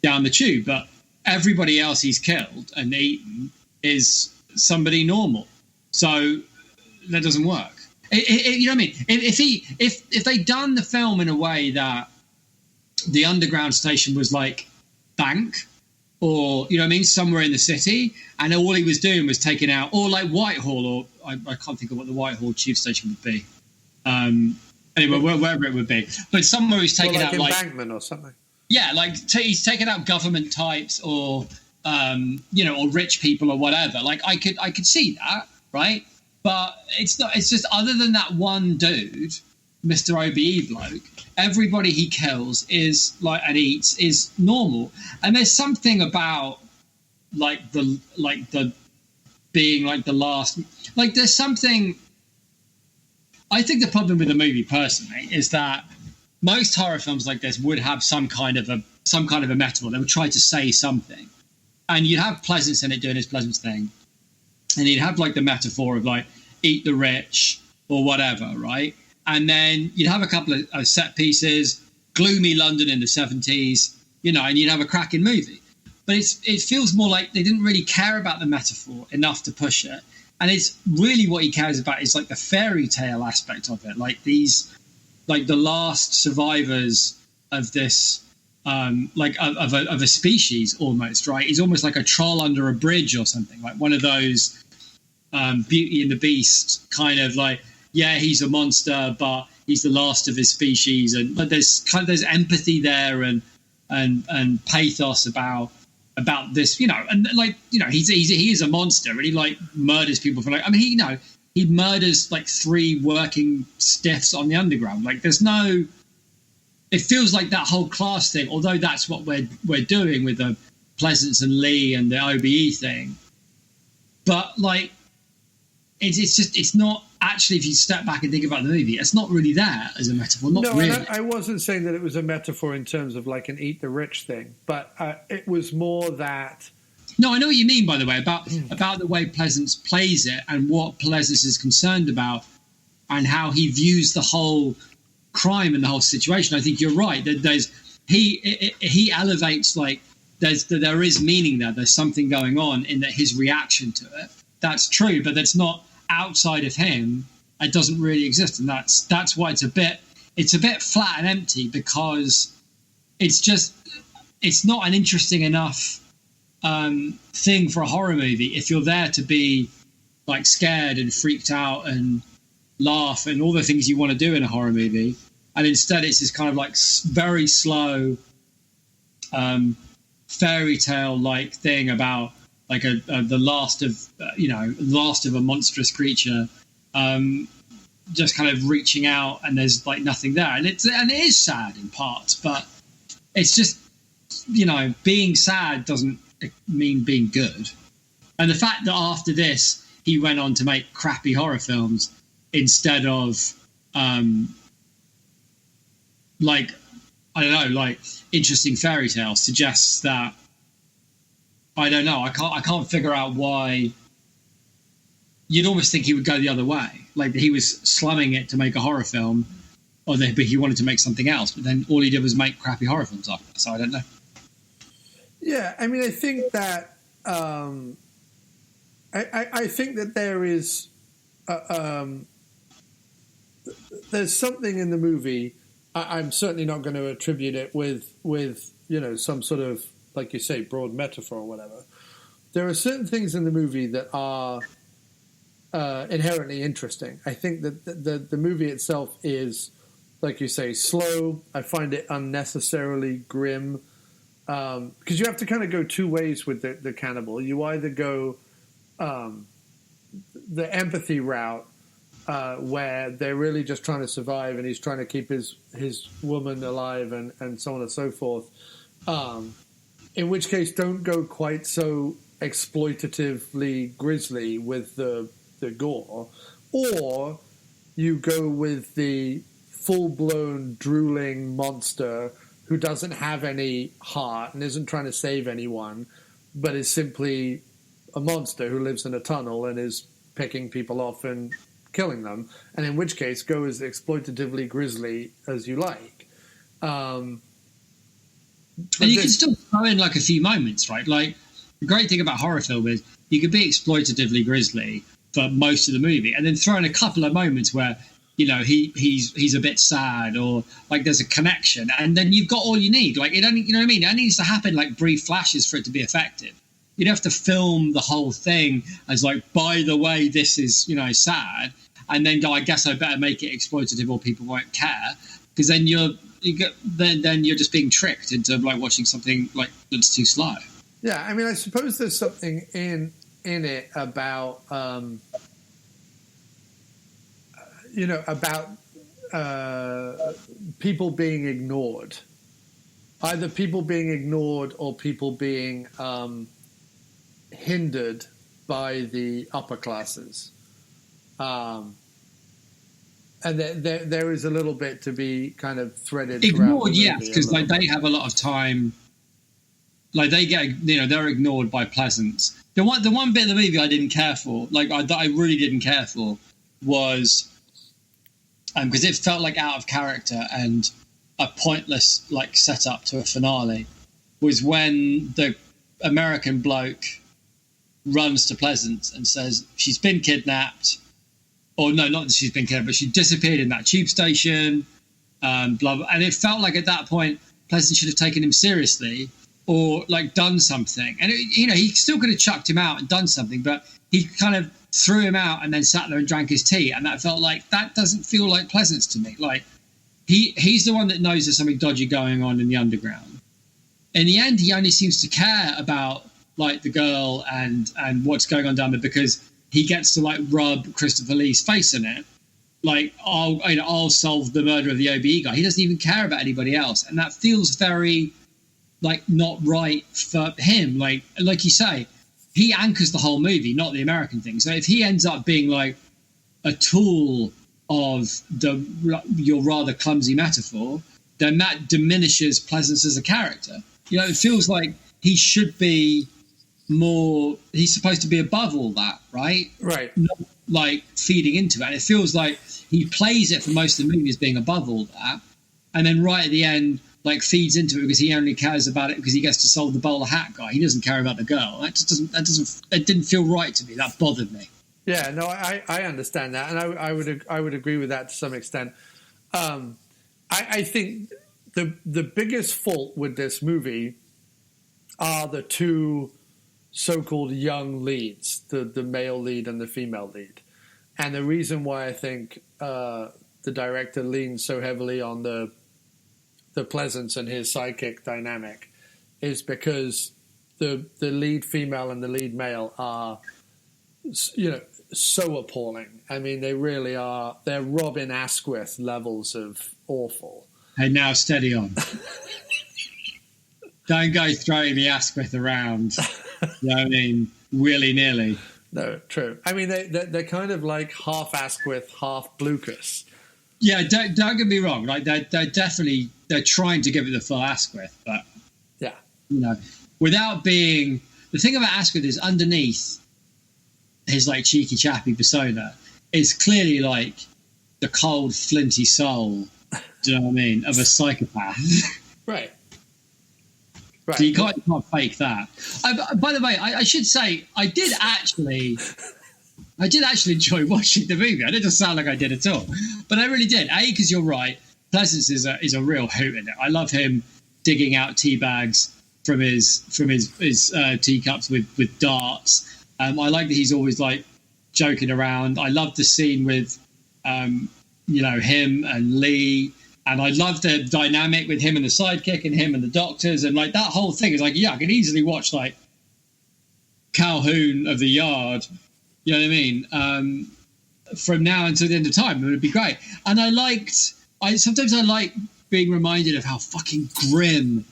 Speaker 3: down the tube. But everybody else he's killed and eaten is somebody normal. So that doesn't work. You know what I mean? If they'd done the film in a way that the underground station was like Bank, or somewhere in the city, and all he was doing was taking out, or like Whitehall, or I can't think of what the Whitehall tube station would be. Anyway, wherever it would be, but somewhere he's taking out
Speaker 1: Embankment or something.
Speaker 3: Yeah, he's taking out government types, or or rich people or whatever. I could see that, right? But it's not. It's just other than that one dude, Mr. OBE bloke, everybody he kills is like and eats is normal. And there's something about the being like the last. Like there's something. I think the problem with the movie personally is that most horror films like this would have some kind of a metaphor. They would try to say something, and you'd have Pleasence in it doing his Pleasence thing, and you'd have like the metaphor of like eat the rich or whatever, right? And then you'd have a couple of set pieces, gloomy London in the 70s, and you'd have a cracking movie. But it feels more like they didn't really care about the metaphor enough to push it. And it's really what he cares about is like the fairy tale aspect of it, like these, like the last survivors of this, of a species almost, right? He's almost like a troll under a bridge or something, like one of those Beauty and the Beast kind of like, yeah, he's a monster, but he's the last of his species, but there's empathy there and pathos about this, and like he is a monster and he like murders people for like he murders like 3 working stiffs on the underground. Like it feels like that whole class thing, although that's what we're doing with the Pleasence and Lee and the OBE thing, but like it's not actually, if you step back and think about the movie, it's not really there as a metaphor. Not really.
Speaker 1: I wasn't saying that it was a metaphor in terms of like an eat the rich thing, but it was more that.
Speaker 3: No, I know what you mean, by the way, about the way Pleasence plays it and what Pleasence is concerned about and how he views the whole crime and the whole situation. I think you're right. That he elevates, like there is meaning there. There's something going on in that his reaction to it. That's true, but that's not outside of him. It doesn't really exist, and that's why it's a bit flat and empty, because it's not an interesting enough thing for a horror movie if you're there to be like scared and freaked out and laugh and all the things you want to do in a horror movie, and instead it's this kind of like very slow fairy tale like thing about like the last of a monstrous creature, just kind of reaching out, and there's like nothing there, and it is sad in parts, but it's just being sad doesn't mean being good. And the fact that after this he went on to make crappy horror films instead of like interesting fairy tales suggests that. I don't know. I can't figure out why. You'd almost think he would go the other way, like he was slumming it to make a horror film, but he wanted to make something else. But then all he did was make crappy horror films after. So I don't know.
Speaker 1: Yeah, I mean, I think that I think that there is there's something in the movie. I'm certainly not going to attribute it with some sort of, like you say, broad metaphor or whatever. There are certain things in the movie that are inherently interesting. I think that the movie itself is, like you say, slow. I find it unnecessarily grim, because you have to kind of go 2 ways with the cannibal. You either go the empathy route, where they're really just trying to survive and he's trying to keep his woman alive and so on and so forth. In which case, don't go quite so exploitatively grisly with the gore, or you go with the full-blown drooling monster who doesn't have any heart and isn't trying to save anyone, but is simply a monster who lives in a tunnel and is picking people off and killing them. And in which case, go as exploitatively grisly as you like.
Speaker 3: And you can still throw in like a few moments, right? Like the great thing about horror film is you can be exploitatively grisly for most of the movie, and then throw in a couple of moments where he's a bit sad, or like there's a connection, and then you've got all you need. Like it only, you know what I mean? It only needs to happen like brief flashes for it to be effective. You'd have to film the whole thing as like, by the way, this is sad, and then go, I guess I better make it exploitative or people won't care, because then then you're just being tricked into like watching something like that's too slow.
Speaker 1: Yeah, I mean, I suppose there's something in it about about people being ignored. Either people being ignored or people being hindered by the upper classes. And there is a little bit to be kind of threaded.
Speaker 3: Ignored, yes, because like they have a lot of time. Like they get, they're ignored by Pleasence. The one bit of the movie I didn't care for, that I really didn't care for, was because it felt like out of character and a pointless setup to a finale, was when the American bloke runs to Pleasence and says she's been kidnapped, or no, not that she's been kidnapped, but she disappeared in that tube station, blah, blah. And it felt like at that point Pleasence should have taken him seriously or done something. And he still could have chucked him out and done something, but he kind of threw him out and then sat there and drank his tea, and that felt like that doesn't feel like Pleasence to me. He's the one that knows there's something dodgy going on in the underground. In the end, he only seems to care about the girl and what's going on down there because he gets to rub Christopher Lee's face in it. I'll solve the murder of the OBE guy. He doesn't even care about anybody else, and that feels very not right for him. Like you say, he anchors the whole movie, not the American thing. So if he ends up being a tool of your rather clumsy metaphor, then that diminishes Pleasence as a character. It feels like he should be more. He's supposed to be above all that, right?
Speaker 1: Right.
Speaker 3: Not feeding into it. And it feels like he plays it for most of the movie as being above all that, and then right at the end, feeds into it because he only cares about it because he gets to solve the bowler hat guy. He doesn't care about the girl. It didn't feel right to me. That bothered me.
Speaker 1: Yeah, no, I understand that, and I would agree with that to some extent. I think the biggest fault with this movie are the two so-called young leads, the male lead and the female lead, and the reason why I think the director leans so heavily on the Pleasence and his sidekick dynamic is because the lead female and the lead male are, so appalling. I mean, they really are. They're Robin Asquith levels of awful.
Speaker 3: Hey, now steady on. Don't go throwing the Asquith around. Willy-nilly.
Speaker 1: No, true. I mean, they're kind of like half Asquith, half Blucas.
Speaker 3: Yeah, don't get me wrong. They're trying to give it the full Asquith, but
Speaker 1: yeah,
Speaker 3: without being. The thing about Asquith is underneath his cheeky chappy persona is clearly the cold, flinty soul. Do you know what I mean? Of a psychopath.
Speaker 1: Right.
Speaker 3: So you can't fake that. By the way, I should say I did actually enjoy watching the movie. I didn't sound like I did at all, but I really did. Because you're right, Pleasence is a real hoot in it. I love him digging out tea bags from his teacups with darts. I like that he's always joking around. I love the scene with him and Lee. And I love the dynamic with him and the sidekick and him and the doctors. And that whole thing is I can easily watch Calhoun of the Yard, you know what I mean? From now until the end of time, it would be great. And sometimes I like being reminded of how fucking grim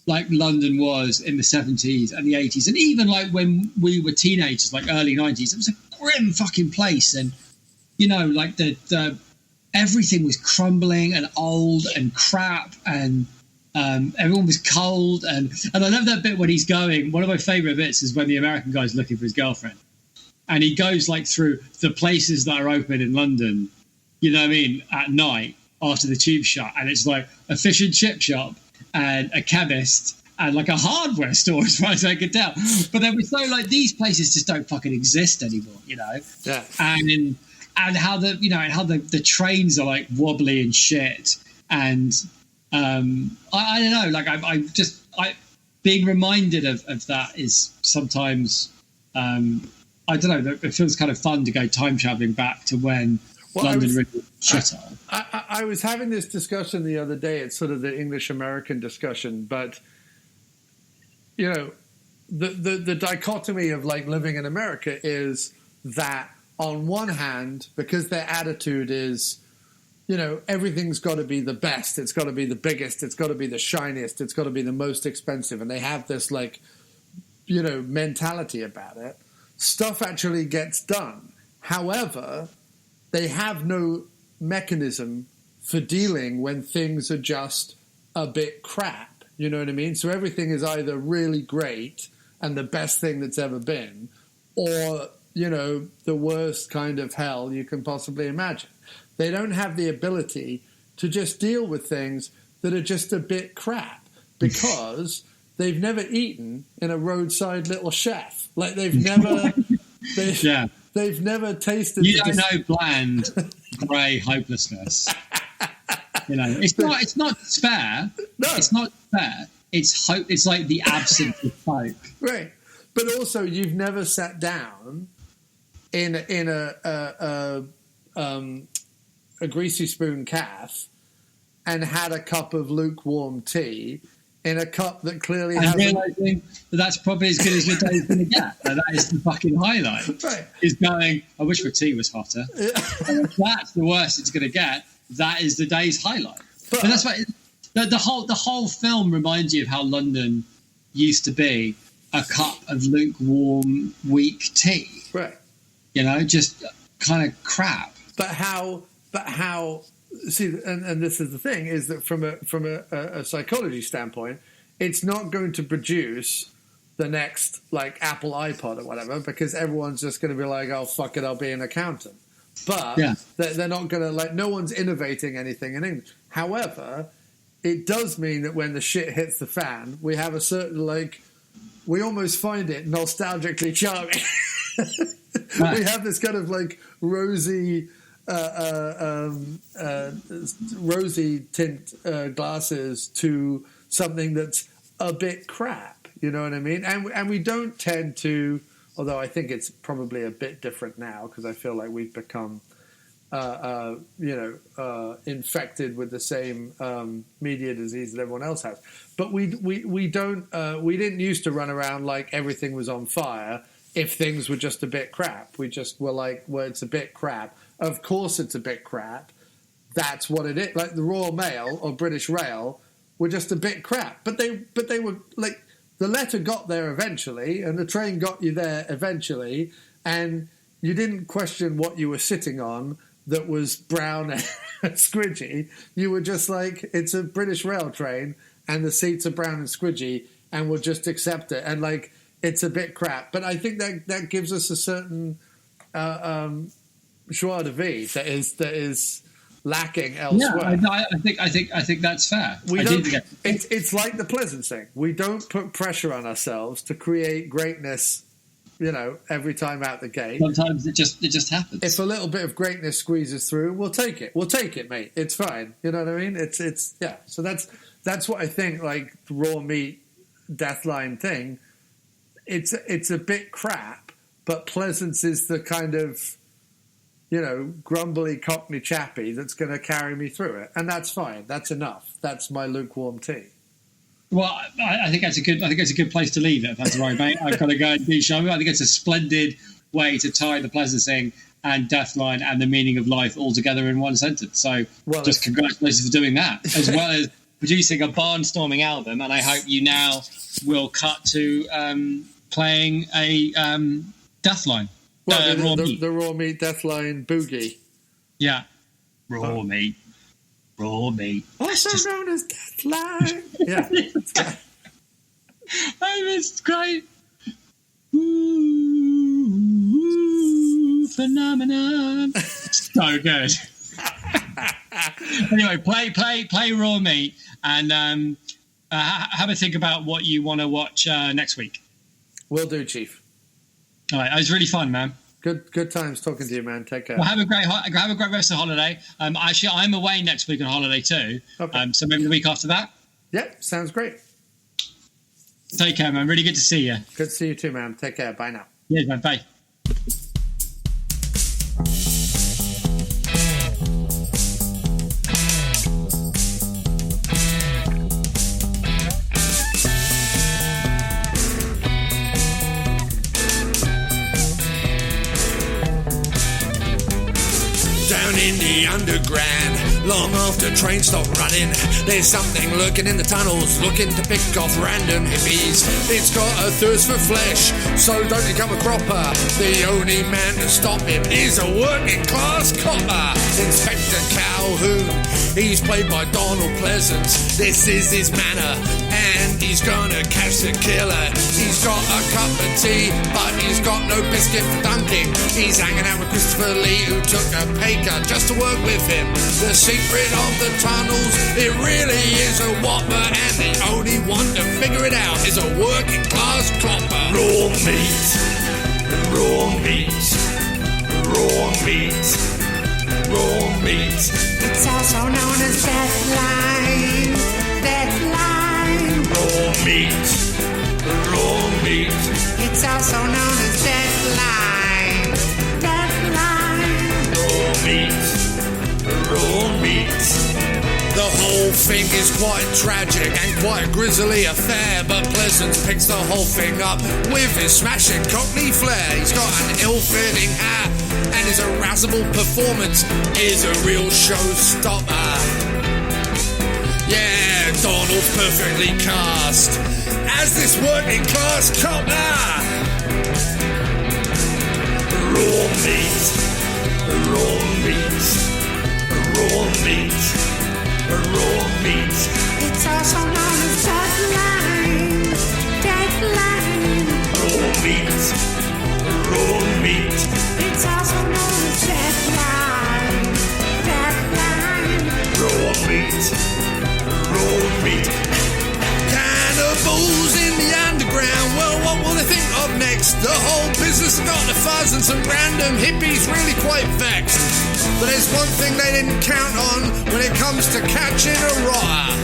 Speaker 3: London was in the 70s and the 80s. And even when we were teenagers, early 90s, it was a grim fucking place. And, the everything was crumbling and old and crap, and everyone was cold. And I love that bit when he's going. One of my favourite bits is when the American guy's looking for his girlfriend, and he goes through the places that are open in London, you know what I mean, at night after the tube shut, and it's a fish and chip shop and a chemist and a hardware store as far as I could tell. But they were so these places just don't fucking exist anymore,
Speaker 1: Yeah.
Speaker 3: And how the trains are wobbly and shit, and I don't know, I being reminded of that is sometimes I don't know, it feels kind of fun to go time traveling back to when London really shit on.
Speaker 1: I was having this discussion the other day. It's sort of the English American discussion, but the dichotomy of living in America is that on one hand, because their attitude is, you know, everything's got to be the best. It's got to be the biggest. It's got to be the shiniest. It's got to be the most expensive. And they have this, like, you know, mentality about it. Stuff actually gets done. However, they have no mechanism for dealing when things are just a bit crap. You know what I mean? So everything is either really great and the best thing that's ever been, or, you know, the worst kind of hell you can possibly imagine. They don't have the ability to just deal with things that are just a bit crap because they've never eaten in a roadside little chef. Like they've never, they've never tasted.
Speaker 3: You don't know bland, grey hopelessness. You know, it's not despair.
Speaker 1: No,
Speaker 3: it's not despair. It's hope. It's like the absence of hope.
Speaker 1: Right, but also you've never sat down in a greasy spoon calf and had a cup of lukewarm tea in a cup that clearly has.
Speaker 3: Realising that's probably as good as your day's going to get. And that is the fucking highlight.
Speaker 1: Right.
Speaker 3: Is going, I wish my tea was hotter. Yeah. And if that's the worst it's going to get, that is the day's highlight. But that's why the whole film reminds you of how London used to be a cup of lukewarm, weak tea.
Speaker 1: Right.
Speaker 3: You know, just kind of crap.
Speaker 1: But how? See, and this is the thing: is that from a psychology standpoint, it's not going to produce the next like Apple iPod or whatever, because everyone's just going to be like, "Oh fuck it, I'll be an accountant." But they're not going to, like, no one's innovating anything in English. However, it does mean that when the shit hits the fan, we have a certain, like, we almost find it nostalgically charming. We have this kind of like rosy tint glasses to something that's a bit crap. You know what I mean? And we don't tend to, although I think it's probably a bit different now because I feel like we've become, infected with the same media disease that everyone else has. But we didn't used to run around like everything was on fire if things were just a bit crap. We just were like, well, it's a bit crap. Of course it's a bit crap. That's what it is. Like the Royal Mail or British Rail were just a bit crap. But they were like, the letter got there eventually and the train got you there eventually, and you didn't question what you were sitting on that was brown and squidgy. You were just like, it's a British Rail train and the seats are brown and squidgy and we'll just accept it. And like, it's a bit crap. But I think that gives us a certain joie de vivre that is lacking elsewhere.
Speaker 3: Yeah, I think that's fair.
Speaker 1: It's like the Pleasencing. We don't put pressure on ourselves to create greatness, you know, every time out the gate.
Speaker 3: Sometimes it just happens.
Speaker 1: If a little bit of greatness squeezes through, we'll take it. We'll take it, mate. It's fine. You know what I mean? It's yeah. So that's what I think. Like the raw meat Deathline thing. It's a bit crap, but Pleasence is the kind of, you know, grumbly Cockney chappy that's going to carry me through it, and that's fine. That's enough. That's my lukewarm tea.
Speaker 3: Well, I think that's a good place to leave it. If that's right, mate. I've got to go and do show. I think it's a splendid way to tie the Pleasencing and Deathline and the meaning of life all together in one sentence. So, just congratulations for doing that, as well as producing a barnstorming album. And I hope you now will cut to playing a Deathline.
Speaker 1: Well, the raw meat Deathline boogie.
Speaker 3: Yeah. Raw meat.
Speaker 1: Also known as Deathline. Yeah.
Speaker 3: It's great. Ooh, phenomenon. So good. Anyway, play raw meat and have a think about what you want to watch next week.
Speaker 1: Will do, Chief.
Speaker 3: All right, it was really fun, man.
Speaker 1: Good times talking to you, man. Take care.
Speaker 3: Well, have a great rest of the holiday. Actually, I'm away next week on holiday too. Okay. So maybe the week after that.
Speaker 1: Yeah, sounds great.
Speaker 3: Take care, man. Really good to see you.
Speaker 1: Good to see you too, man. Take care. Bye now.
Speaker 3: Yeah, man. Bye.
Speaker 4: in the underground, long after trains stop running, there's something lurking in the tunnels, looking to pick off random hippies. It's got a thirst for flesh, so don't become a cropper. The only man to stop him is a working class copper. Inspector Calhoun, he's played by Donald Pleasence. This is his manner, and he's gonna catch the killer. He's got a cup of tea, but he's got no biscuit for dunking. He's hanging out with Christopher Lee, who took a pay cut just to work with him. The secret of the tunnels, it really is a whopper, and the only one to figure it out is a working class copper. Raw meat, raw meat, raw meat, raw meat.
Speaker 5: It's also known as deadline, deadline.
Speaker 4: Raw meat, raw meat.
Speaker 5: It's also known as deadline, deadline.
Speaker 4: Raw meat, raw meat.
Speaker 1: The whole thing is quite tragic and quite a grisly affair, but Pleasence picks the whole thing up with his smashing Cockney flair. He's got an ill-fitting hat, and his arousable performance is a real showstopper. Yeah, Donald's perfectly cast as this working class copper.
Speaker 4: Raw meat, raw meat, raw meat, raw meat.
Speaker 5: It's also known as deadline, deadline.
Speaker 4: Raw meat, raw meat.
Speaker 5: It's also known as deadline, deadline.
Speaker 4: Raw meat, raw meat.
Speaker 1: Cannibals in the underground, well, what will they think of next? The whole business has got the fuzz and some random hippies really quite vexed. But there's one thing they didn't count on when it comes to catching a rotter,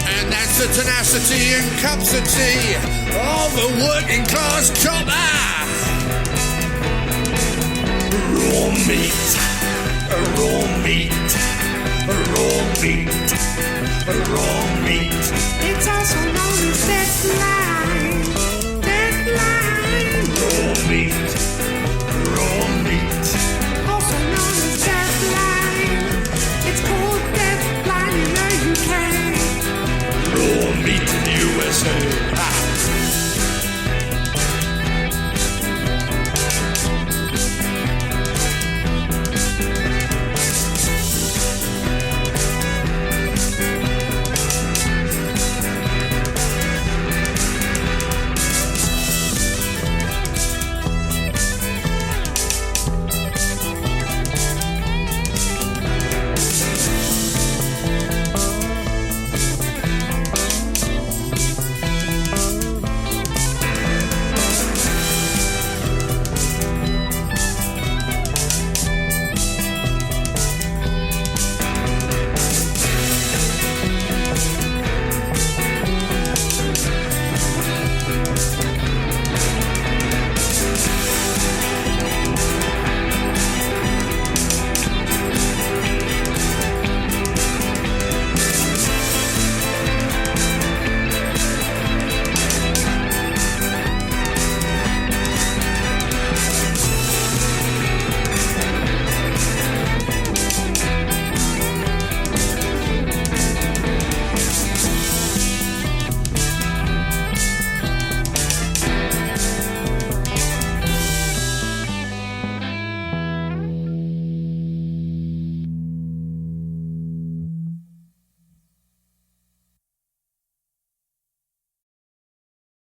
Speaker 1: and that's the tenacity and capacity of a working class copper.
Speaker 4: Raw meat, raw meat, raw meat, raw meat.
Speaker 5: It's also known as deadline, deadline.
Speaker 4: Raw meat,